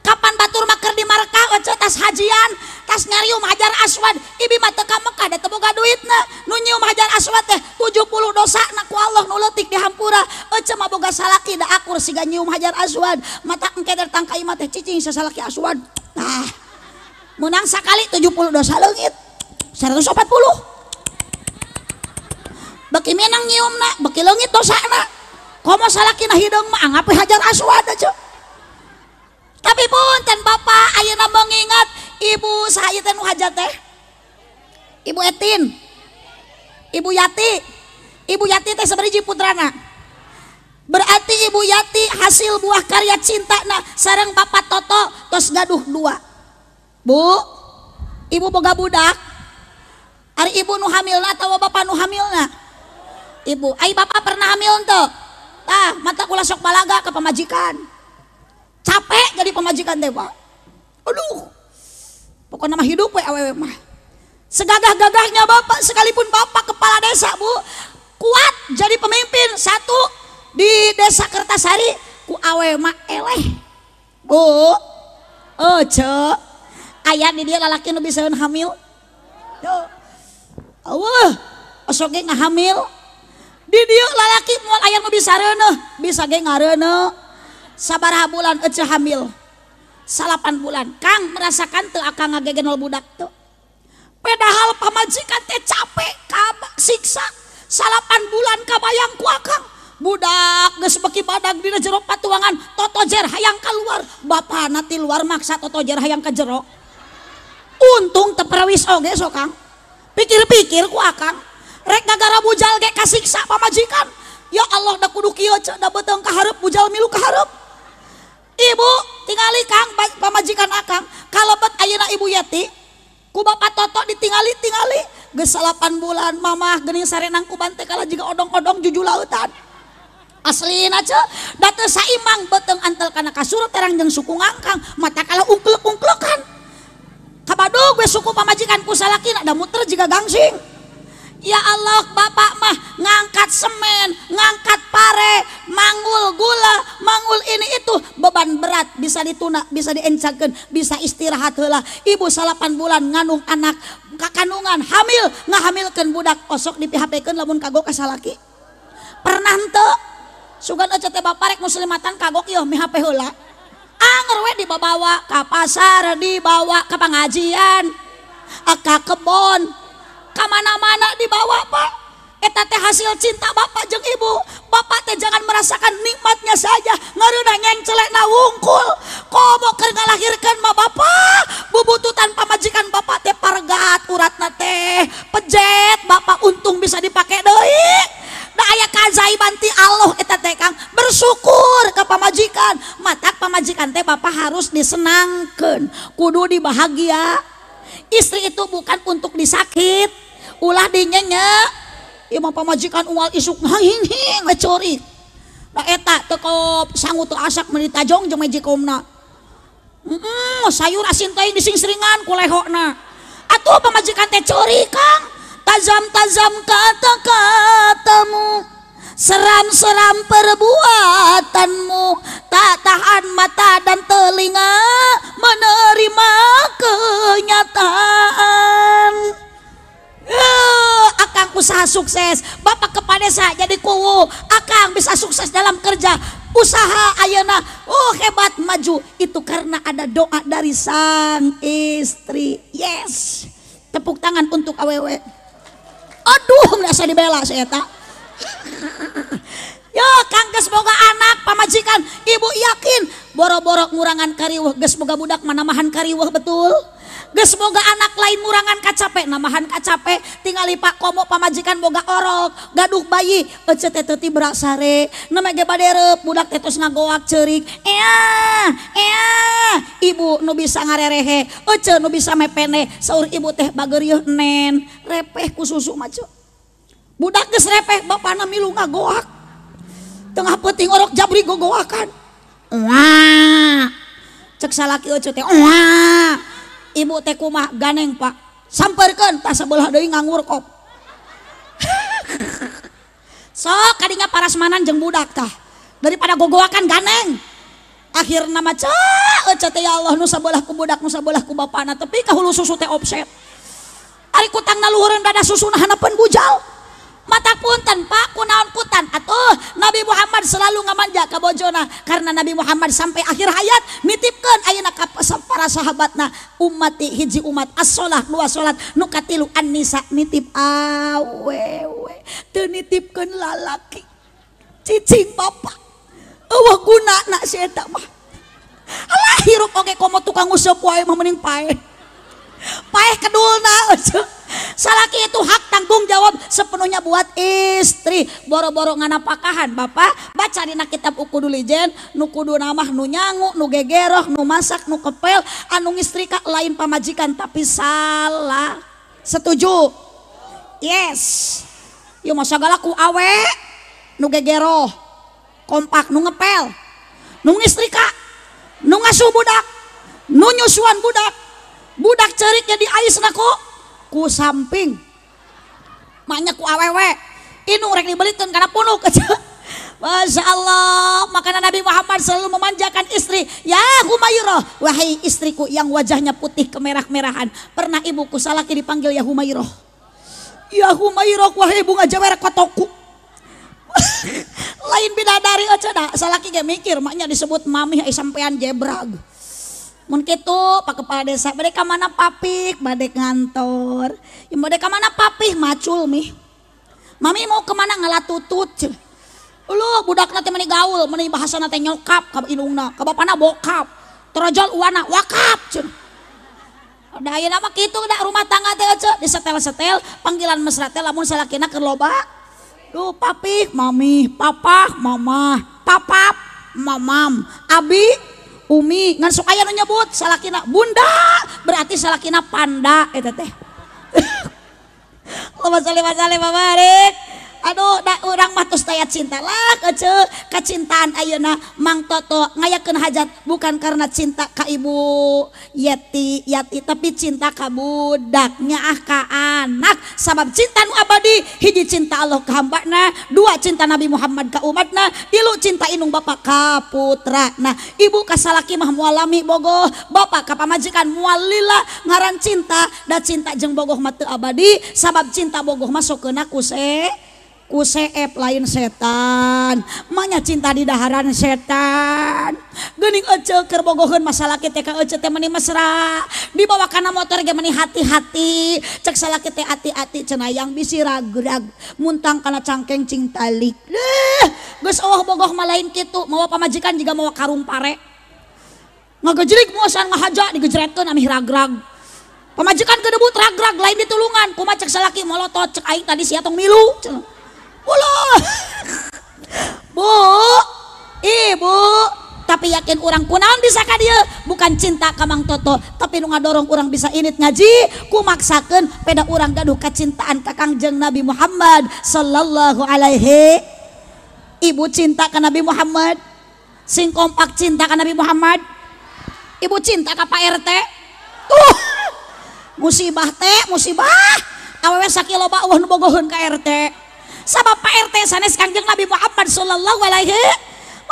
kapan batur mah keur di markah ece tas hajian tas nyarium hajar aswad ibi mah teu ka Mekah da teu boga duitna nu nyium hajar aswad teh 70 dosana ku Allah nu leutik dihampura ece mah boga salaki da akur siga nyium hajar aswad mata engke datang ka imah teh cicing sia salaki aswad menang sakali 70 dosa leungit 140 beki menang nyiumna beki leungit dosana komo salakina hideung mah angap hajar aswad aja tapi punten bapak ayeuna mengingat ibu saha teh nu hajat teh ibu Etin ibu Yati teh sabariji putrana berarti ibu Yati hasil buah karya cintana sareng bapak Toto tos gaduh 2 bu ibu boga budak ari ibu nu hamilna atawa bapak nu hamilna ibu ai bapak pernah hamil teu tah mata kula sok balaga ke pamajikan capek jadi pemajikan teh Pak aduh pokoknya mah hidup we awewe mah segagah-gagahnya bapak sekalipun bapak kepala desa bu kuat jadi pemimpin satu di desa Kertasari ku awewe mah eleh bu ce aya di dia lalaki nu bisaeun hamil tuh eueuh osok ge ngahamil di dia lalaki moal aya nu bisareuneuh bisa ge ngareuneuh sabaraha bulan ece hamil 8 bulan Kang merasakan teu akang ngagegenol budak teu padahal pamajikan teh capek siksa 8 bulan kabayang ku akang budak geus beki badag dina jero patuangan totojer hayang keluar bapana ti luar maksa totojer hayang ka jero untung teu perwis oge sok Kang pikir-pikir ku akang rek gagara bujal ge kasiksa pamajikan ya Allah da kudu kieu da beuteung ka hareup bujal milu ka hareup ibu tingali Kang pamajikan akang kalebet ayeuna ibu Yati ku bapak Toto ditingali geus 8 bulan mamah geuning sarenang ku bante kala jiga odong-odong juju lautan aslina ce da teu saimang beuteung antel kana kasur terang jeung suku ngangkang mata kala ungklek-ungklekan kabadug we suku pamajikan ku salakina da muter jiga gangsing ya Allah bapak mah ngangkat semen ngangkat pare manggul gula manggul ini itu beban berat bisa dituna bisa diencakeun bisa istirahat heula ibu 8 bulan ngandung anak kakandungan hamil ngahamilkeun budak osok dipihapekeun lamun kagok ka salaki pernah henteu sugan ece teh bapak rek muslimatan kagok ieu mihape heula anger we dibawa ka pasar dibawa ka pangajian ka kebon kamana-mana dibawa Pak eta teh hasil cinta bapak jeung ibu bapak teh jangan merasakan nikmatnya saja ngareuna nyengcelekna wungkul komo keur ngalahirkeun mah bapak bubututan pamajikan bapak teh pargat uratna teh pejet bapak untung bisa dipake deui da aya kajaiban ti Allah eta teh Kang bersyukur ka pamajikan matak pamajikan teh bapak harus disenangkeun kudu dibahagia istri itu bukan untuk disakit ulah dinyenye ieu mah pamajikan ual isuk hing-hing ngecori da eta teu kop sangu teu asak mun ditajong jeung mejikomna sayur asin teuing disingsringan ku lehona atuh pamajikan teh cori Kang tajam-tajam kata-katamu seram-seram perbuatanmu tak tahan mata dan telinga menerima kenyataan akang usaha sukses bapak kepada saya jadi kuwu akang bisa sukses dalam kerja usaha ayeuna hebat maju itu karena ada doa dari sang istri. Yes, tepuk tangan untuk awewe. Aduh merasa dibela saya tak. Yo kangge semoga anak pamajikan ibu yakin boro-boro ngurangan kariweuh geus boga budak manamahan kariweuh betul. Geus boga anak lain ngurangan kacape namahan kacape tingali pak komo pamajikan boga orok gaduh bayi ece teh teu tibra sare nama ge badereup budak teh tos ngagoak ceurik ibu nu bisa ngarerehe ece nu bisa mepene saur ibu teh bageuryeuh nen repeh ku susu mah budak geus repeh bapana milu ngagoak tengah peuting orok jabri gogoakan cek salaki ece teh ibu teh kumah ganeng pak samperkeun tah sabelah deui ngangurkop sok kadinya parasmanan jeung budak tah daripada gogoakan ganeng akhirna mah ece teh ya Allah nu sabelah ku budak nu sabelah ku bapana tapi ka hulu susu teh offset ari kutangna luhureun dada susuna hanapeun bujal mata punten pak kunaon kutan atuh Nabi Muhammad selalu ngamanja ka bojona karena Nabi Muhammad sampai akhir hayat nitipkeun ayeuna ka para sahabatna ummati hiji umat as-shalah dua salat nu katilu an-nisa nitip awewe teu nitipkeun lalaki cicing bapak eueuh gunana si eta mah alah hirup oge komo tukang useup wae mah mending paeh kedulna salaki itu hak tanggung jawab sepenuhnya buat istri boro-boro nganapakahan bapak baca dina kitab Ukudul Ijen nu kudu namah nu nyangu nu gegeroh nu masak nu kepel anu ngistrika lain pamajikan tapi salah setuju yes yuk masa galaku awe nu gegeroh kompak nu ngepel nu ngistrika nu ngasuh budak nu nyusuan budak cerik jadi aisna ku samping maknya ku awewe inung rek dibelikeun kana punuk Masya Allah makanya Nabi Muhammad selalu memanjakan istri ya Humairah wahai istriku yang wajahnya putih kemerah-merahan pernah ibuku salaki dipanggil ya Humairah wahai bunga jawer kotoku lain bidadari aja dah salaki ge mikir maknya disebut mami sampean jebrag mun kitu pak kepala desa bade ka mana papih bade ngantor ya bade ka mana papih macul mi mami mau kemana ngalatutut ulu budakna teh meuni gaul meuni bahasana teh nyokap ka indungna ka bapana bokap torojol uwana wakap ceun da ayeuna mah kitu da rumah tangga teh aja disetel-setel panggilan mesra teh lamun salakina keur loba duh papih mami papa mama papap mamam abi Umi ngan sok aya nu nyebut salakina bunda berarti salakina panda eta teh. Allahumma shalli wa sallim wa barik. Aduh da urang mah tos daya cinta lah kacintaan ayeuna Mang Toto ngayakeun hajat bukan karena cinta ka ibu yati tapi cinta ka budaknya ka anak sabab cinta nu abadi hiji cinta Allah ka hambana dua cinta Nabi Muhammad ka umatna tilu cinta indung bapak ka putrana ibu ka salaki mah mualami bogoh bapak ka pamajikan mualila ngaran cinta da cinta jeung bogoh mah teu abadi sabab cinta bogoh masukkeuna ku seep lain setan manya cinta di daharan setan geuning ece keur bogoheun masalah kita ka ece teh meuni mesra dibawa kana motor ge meuni hati-hati cek salaki teh hati-hati cenah yang bisi ragrag muntang kana cangkeng cing talik geus eueuh bogoh mah lain kitu mawa pamajikan jiga mawa karung pare ngagejrik muasan ngahaja digejretkeun amih ragrag pamajikan gedebut ragrag lain ditulungan kumaha cek salaki molotot cek aing tadi sia tong milu cenah ulah bu ibu tapi yakin orang kunaon bisa ka dieu bukan cinta ka Mang Toto tapi nu ngadorong orang bisa init ngaji ku maksakeun peda urang gaduh kacintaan ka Kangjeng Nabi Muhammad sallallahu alaihi ibu cinta ka Nabi Muhammad sing kompak cinta ka Nabi Muhammad ibu cinta ka Pak RT musibah teh musibah awewe sakiloba eueuh nu bogoheun ka RT sabab Pak RT sanes Kangjeng Nabi Muhammad sallallahu alaihi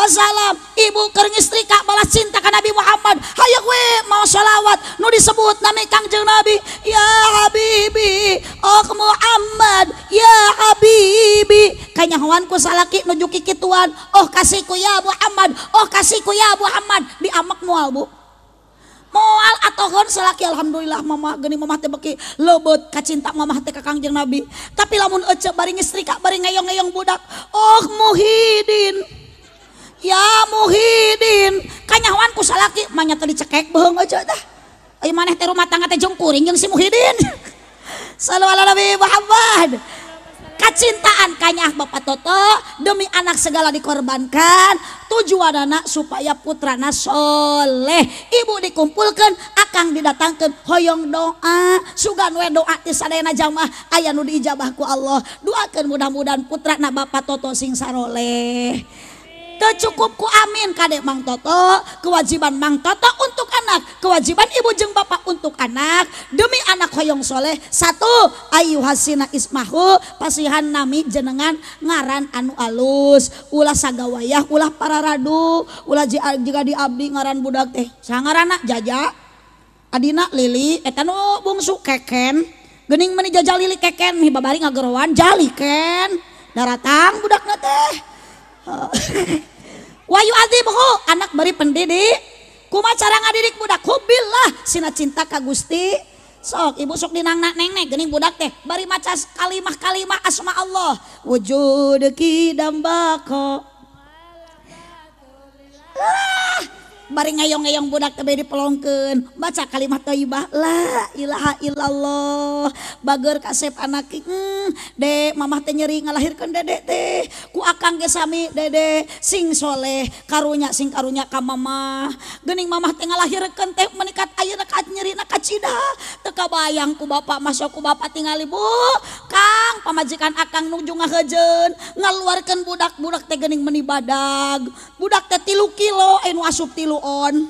Wassalam. Ibu keur ngistrika balas cinta ka Nabi Muhammad. Hayang we mau sholawat nu disebut nami Kangjeng Nabi. Ya Habibi, oh Muhammad, ya Habibi. Kanyahoan ku salaki nuju kikituan. Oh kasihku ya Muhammad, oh kasihku ya Muhammad. Diamak moal bu. Moal atohon salaki alhamdulillah mama geuning mamah teh beki leubeut kacinta mamah teh ka Kangjeng Nabi. Tapi lamun ece bari ngistrika bari ngeyong-ngeyong budak. Oh Muhyiddin, ya Muhyiddin. Kanyahoan ku salaki manya teh dicekek beung aja tah. Ai maneh teh rumah tangga teh jeung kuring jeung si Muhyiddin. Sallallahu alaihi Muhammad. Kacintaan kanyah Bapak Toto demi anak segala dikorbankan, tujuanana supaya putrana soleh. Ibu dikumpulkan, akang didatangkan hoyong doa, sugan we doa ti sadayana jamaah aya nu diijabah ku Allah. Doakeun mudah-mudahan putrana Bapak Toto sing saroleh. Teu cukup ku amin kade Mang Toto, kewajiban Mang Toto untuk anak, kewajiban ibu jeung bapak untuk anak, demi anak hoyong soleh. Satu, ayu hasina ismahu, pasihan nami jenengan ngaran anu alus, ulah sagawayah, ulah pararadu, ulah jika diabdi ngaran budak teh. Sangarana Jaja, adina Lili, eta nu bungsu Keken, geuning meuni Jaja Lili Keken, hibabari ngagerowan Jaliken, daratang budakna teh. Wayu adibhu anak bari pendidik. Kumaha cara ngadidik budak? Hubillah sina cinta ka Gusti. Sok ibu sok dinangna neng geuning budak teh bari maca kalimah-kalimah asma Allah. Wujudki dambako. Bari ngeyong-ngeyong budak teh dipelongkeun baca kalimat thayyibah la ilaha illallah. Bager kasep anak dek mamah teh nyeri ngalahirkeun dedek teh ku akang ge sami dede sing soleh karunya sing karunya ka mamah. Geuning mamah teh ngalahirkeun teh menikat ayeuna ka nyerina ka cida teu kabayang ku bapak masuk ku bapak tingali bu Kang pamajikan akang nuju ngaheujeun ngaluarkeun budak teh geuning meuni badag. Budak teh 3 kilo anu asup 3 on.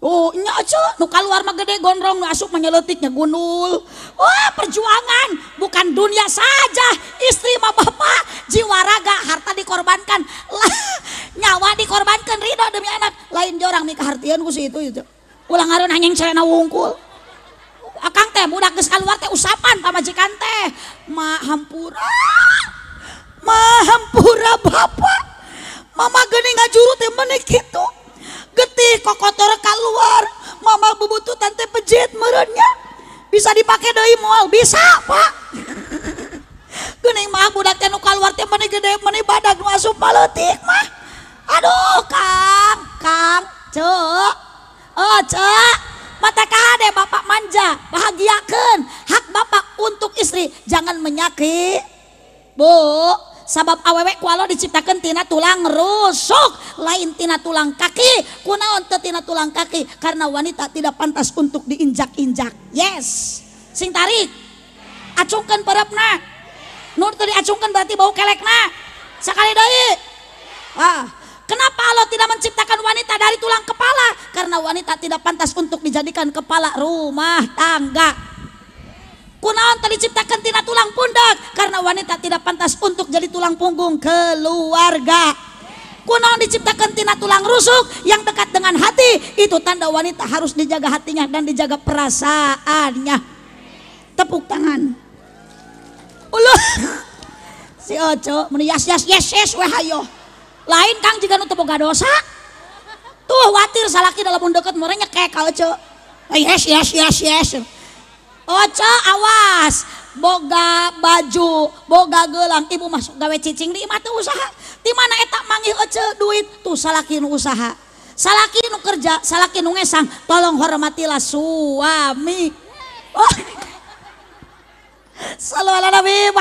Oh nya aja nu kaluar mah gede gondrong nu asup menyeletiknya gunul. Wah perjuangan bukan dunia saja, istri mah bapak jiwa raga harta dikorbankan lah, nyawa dikorbankan ridho demi anak lain jorang mika hartieun ku si itu ulang ngareun hanyeng cerena wungkul. Akang teh budak geus kaluar teh usapan pamajikan teh mahampura bapak mama geuning ngajuru teh meuni kitu. Getih kokotor keluar, mama bubututan teh pejit meureunnya. Bisa dipakai deui moal bisa, Pak. Geuning mah budak teh nu kaluar teh meuni gede meuni badag nu asup paleutik mah. Aduh, Kang, Cek. Oh, Cek. Mata kahade bapak manja, bahagiakeun hak bapak untuk istri, jangan menyakiti. Bu, sabab awewe ku Allah diciptakeun tina tulang rusuk lain tina tulang kaki. Kunaon teu tina tulang kaki? Karena wanita tidak pantas untuk diinjak-injak. Yes. Sing tarik acungkeun pereupna. Nu teu diacungkeun berarti bau kelekna. Sakali deui. Kenapa Allah tidak menciptakan wanita dari tulang kepala? Karena wanita tidak pantas untuk dijadikan kepala rumah tangga. Kunaon tadi diciptakan tina tulang pundak? Karena wanita tidak pantas untuk jadi tulang punggung keluarga. Kunaon diciptakan tina tulang rusuk yang dekat dengan hati? Itu tanda wanita harus dijaga hatinya dan dijaga perasaannya. Tepuk tangan. Uluh. Si Oco meni yes we hayo. Lain Kang jika nu teu boga dosa. Tuh watir salaki dalam deket mere nyekek ka Oco. Yes. Oca awas boga baju boga gelang ibu masuk gawe cicing di imah teh usaha di mana eta manggih Oca duit tuh salaki nu usaha salaki nu kerja salaki nu ngesang tolong hormatilah suami. Sallu ala Nabi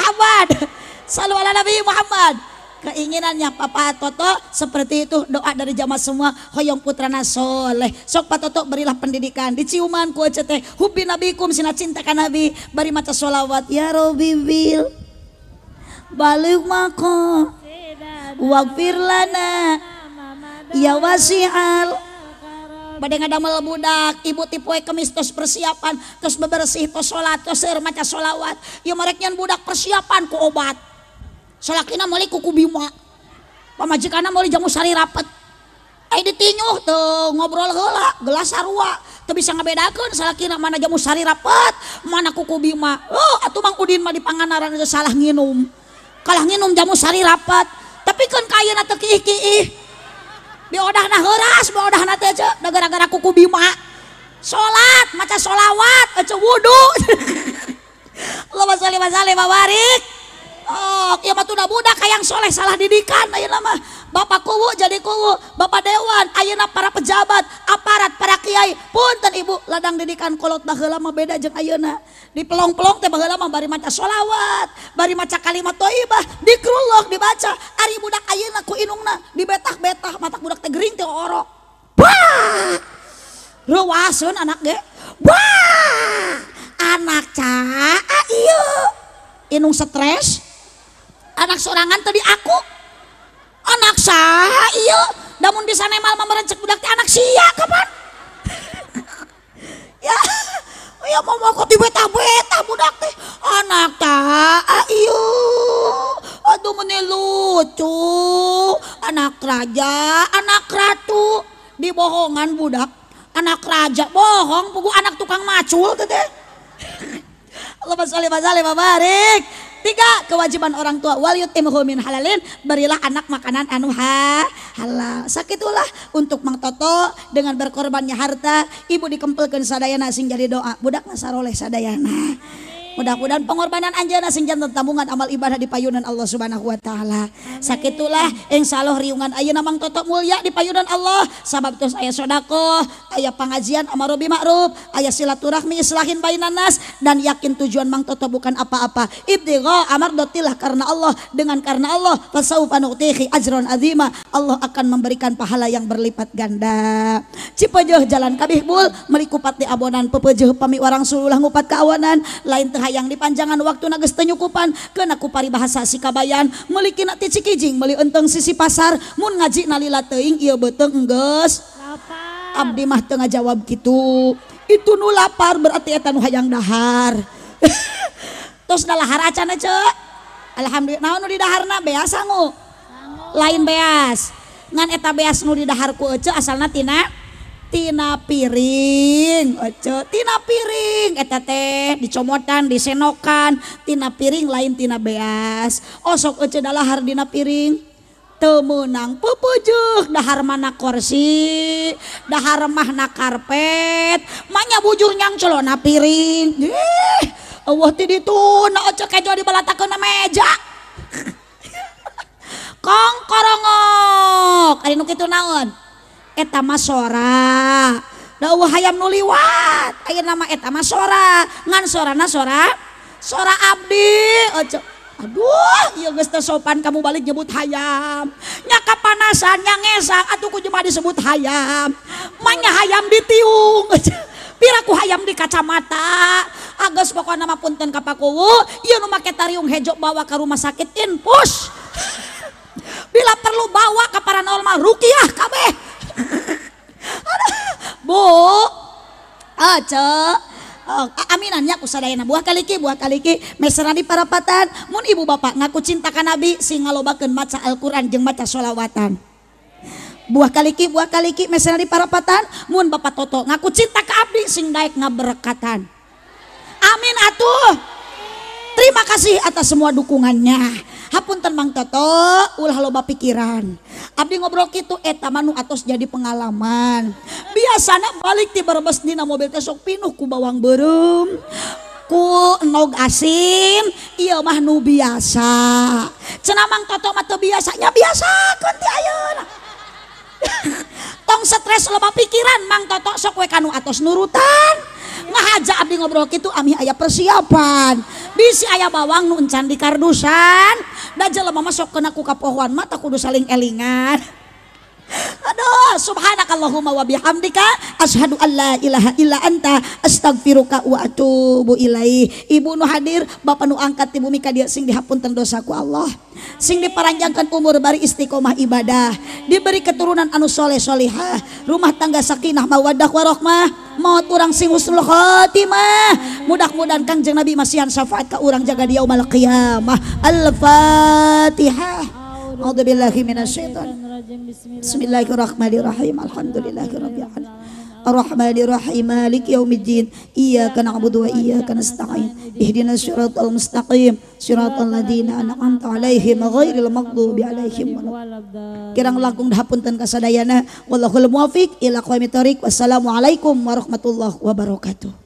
Muhammad. Keinginannya Papa Toto seperti itu, doa dari jamaah semua hoyong putrana soleh. Sok Pak Toto berilah pendidikan diciuman ku teh hubbi nabikum sina cinta ka nabi bari maca sholawat ya Rabbi bil balik mako waghfir lana ya wasi'al. Bade ngadamel budak ibu tipoe kemis tos persiapan tos bebersih tos salat tos seueur maca sholawat ieu merek nyan budak persiapan ku obat salakina meuli kuku bima pamajikanna meuli jamu sari rapet ditinyuh tuh ngobrol heula gelas sarua teu bisa ngabedakeun salakina mana jamu sari rapet mana kuku bima. Atuh Mang Udin mah di panganaran itu salah nginum kalah nginum jamu sari rapet tapi kan kayana teu kiih-kiih diodahna heuras diodahna teh gara-gara kuku bima salat maca sholawat aca wudu. Allahumma sholli wa sallim wa barik. Ieu mah tuna budak hayang soleh salah didikan ayeuna mah. Bapak kuwu jadi kuwu, bapak dewan, ayeuna para pejabat, aparat, para kiai, punten ibu ladang didikan kolot baheula mah beda jeung ayeuna. Di pelong-pelong teh baheula mah bari maca sholawat, bari maca kalimat thayyibah, dikrullah dibaca. Ari budak ayeuna ku inungna dibetah-betah mata budak teh gering teh orok. Wah! Reuwaseun anak ge. Wah! Anak caa ieu. Inung stres. Anak sorangan tadi aku. Anak saha ieu damun bisa nemal mah merencek budak teh anak sia kapan. Ya mau kok dibetah-betah budak teh anak tah ieu aduh meuni lucu anak raja anak ratu dibohongan budak anak raja bohong pugu anak tukang macul teh Allahumma sholli wa sallim wa barik. 3 kewajiban orang tua wal yutimhu min halalin berilah anak makanan anu halal. Sakitulah untuk Mang Toto dengan berkorbannya harta ibu dikempelkeun sadayana sing jadi doa budak nasaroleh sadayana. Mudah-mudahan pengorbanan anjeunna sing janten tambungan amal ibadah di payunan Allah Subhanahu wa taala. Sakitulah insyaallah riungan ayeuna Mang Toto mulia di payunan Allah sabab tos aya sedekah, aya pangajian amar ma'ruf, aya silaturahmi islahin bainan nas dan yakin tujuan Mang Toto bukan apa-apa. Ibtigha amardatillah karena Allah dengan karena Allah fasaufa nu'tihi ajran azima. Allah akan memberikan pahala yang berlipat ganda. Cipeueuh jalan kabih bul meuli kupat di abonan pepeueuh pami warang sululah ngupat ka awanan lain teu hayang dipanjangan waktu geus teu nyukupan keuna ku paribahasa sikabayan meuli kina ti cikijing meuli enteng sisi pasar mun ngaji nalila teuing ieu beuteung enggeus lapar abdi mah teu ngajawab kitu itu nu lapar berarti eta nu hayang dahar. Tos dalahar acan ceu alhamdulillah naon nu di daharna beas sangu lain beas ngan eta beas nu di dahar ku ece asalna tina piring tina piring eta teh dicomotan disenokan tina piring lain tina beas osok ece dalahar dina piring teu meunang pepeueuh dahar mana kursi dahar mahna karpet manya bujur nyang celona piring Allah ti ditu na ece kejo dibalatakeun meja kong korongok ari nu kitu naon eta mah sora daeuh hayam nu liwat ayeuna mah eta mah sora ngan sorana sora abdi aduh ieu geus teu sopan kamu balik nyebut hayam nya kapanasan nya ngesak atuh ku jelema disebut hayam manya hayam ditiung piraku hayam di kacamata ageus pokona mah punten ka pakuwu ieu nu make tariung hejo bawa ka rumah sakit infus bila perlu bawa ke paranormal rukiah kabeh. Bu aminannya ku sadayana buah kaliki mesra di parapatan mun ibu bapak ngaku cinta ka nabi sing ngalobakeun maca Al-Qur'an jeung maca sholawatan buah kaliki mesra di parapatan mun bapak Toto ngaku cinta ka abdi sing daek ngaberkatan amin atuh terima kasih atas semua dukungannya. Hapunten Mang Toto ulah loba pikiran abdi ngobrol kitu eta manu atos jadi pengalaman biasana balik ti berebes dina mobil teh sok pinuh ku bawang beureum ku enog asin ieu mah nu biasa cenah Mang Toto mah teu biasanya biasakeun ti ayeuna tong stres loba pikiran Mang Toto sok we kanu atos nurutan ngahaja abdi ngobrol kitu amih aya persiapan bisi aya bawang nu encan di kardusan da jelema masuk kena ku kapohoan mata kudu saling elingan. Aduh subhanakallahumma wa bihamdika asyhadu an la ilaha illa anta astaghfiruka wa atubu ilaih. Ibu nu hadir bapak nu angkat ti bumi ka dieu sing dihapunten dosa ku Allah sing diparanjangkan umur bari istiqomah ibadah diberi keturunan anu soleh solihah rumah tangga sakinah mawaddah warahmah maut urang sing husnul khotimah mudah-mudahan Kangjeng Nabi masihan syafaat ka urang jaga di yaumul qiyamah. Al-Fatihah. A'udzubillahi minasyaitonir Bismillahirrahmanirrahim. Alhamdulillahirabbil alamin. Ar-Rahmanir-Rahim. Maliki yaumiddin. Iyyaka na'budu wa iyyaka nasta'in. Ihdinas siratal mustaqim. Siratal ladzina an'amta 'alaihim ghairil maghdubi 'alaihim waladdallin. Kirang langkung hapunten kasadayana. Wallahul muwaffiq ila aqwamit thoriq. Wassalamualaikum warahmatullahi wabarakatuh.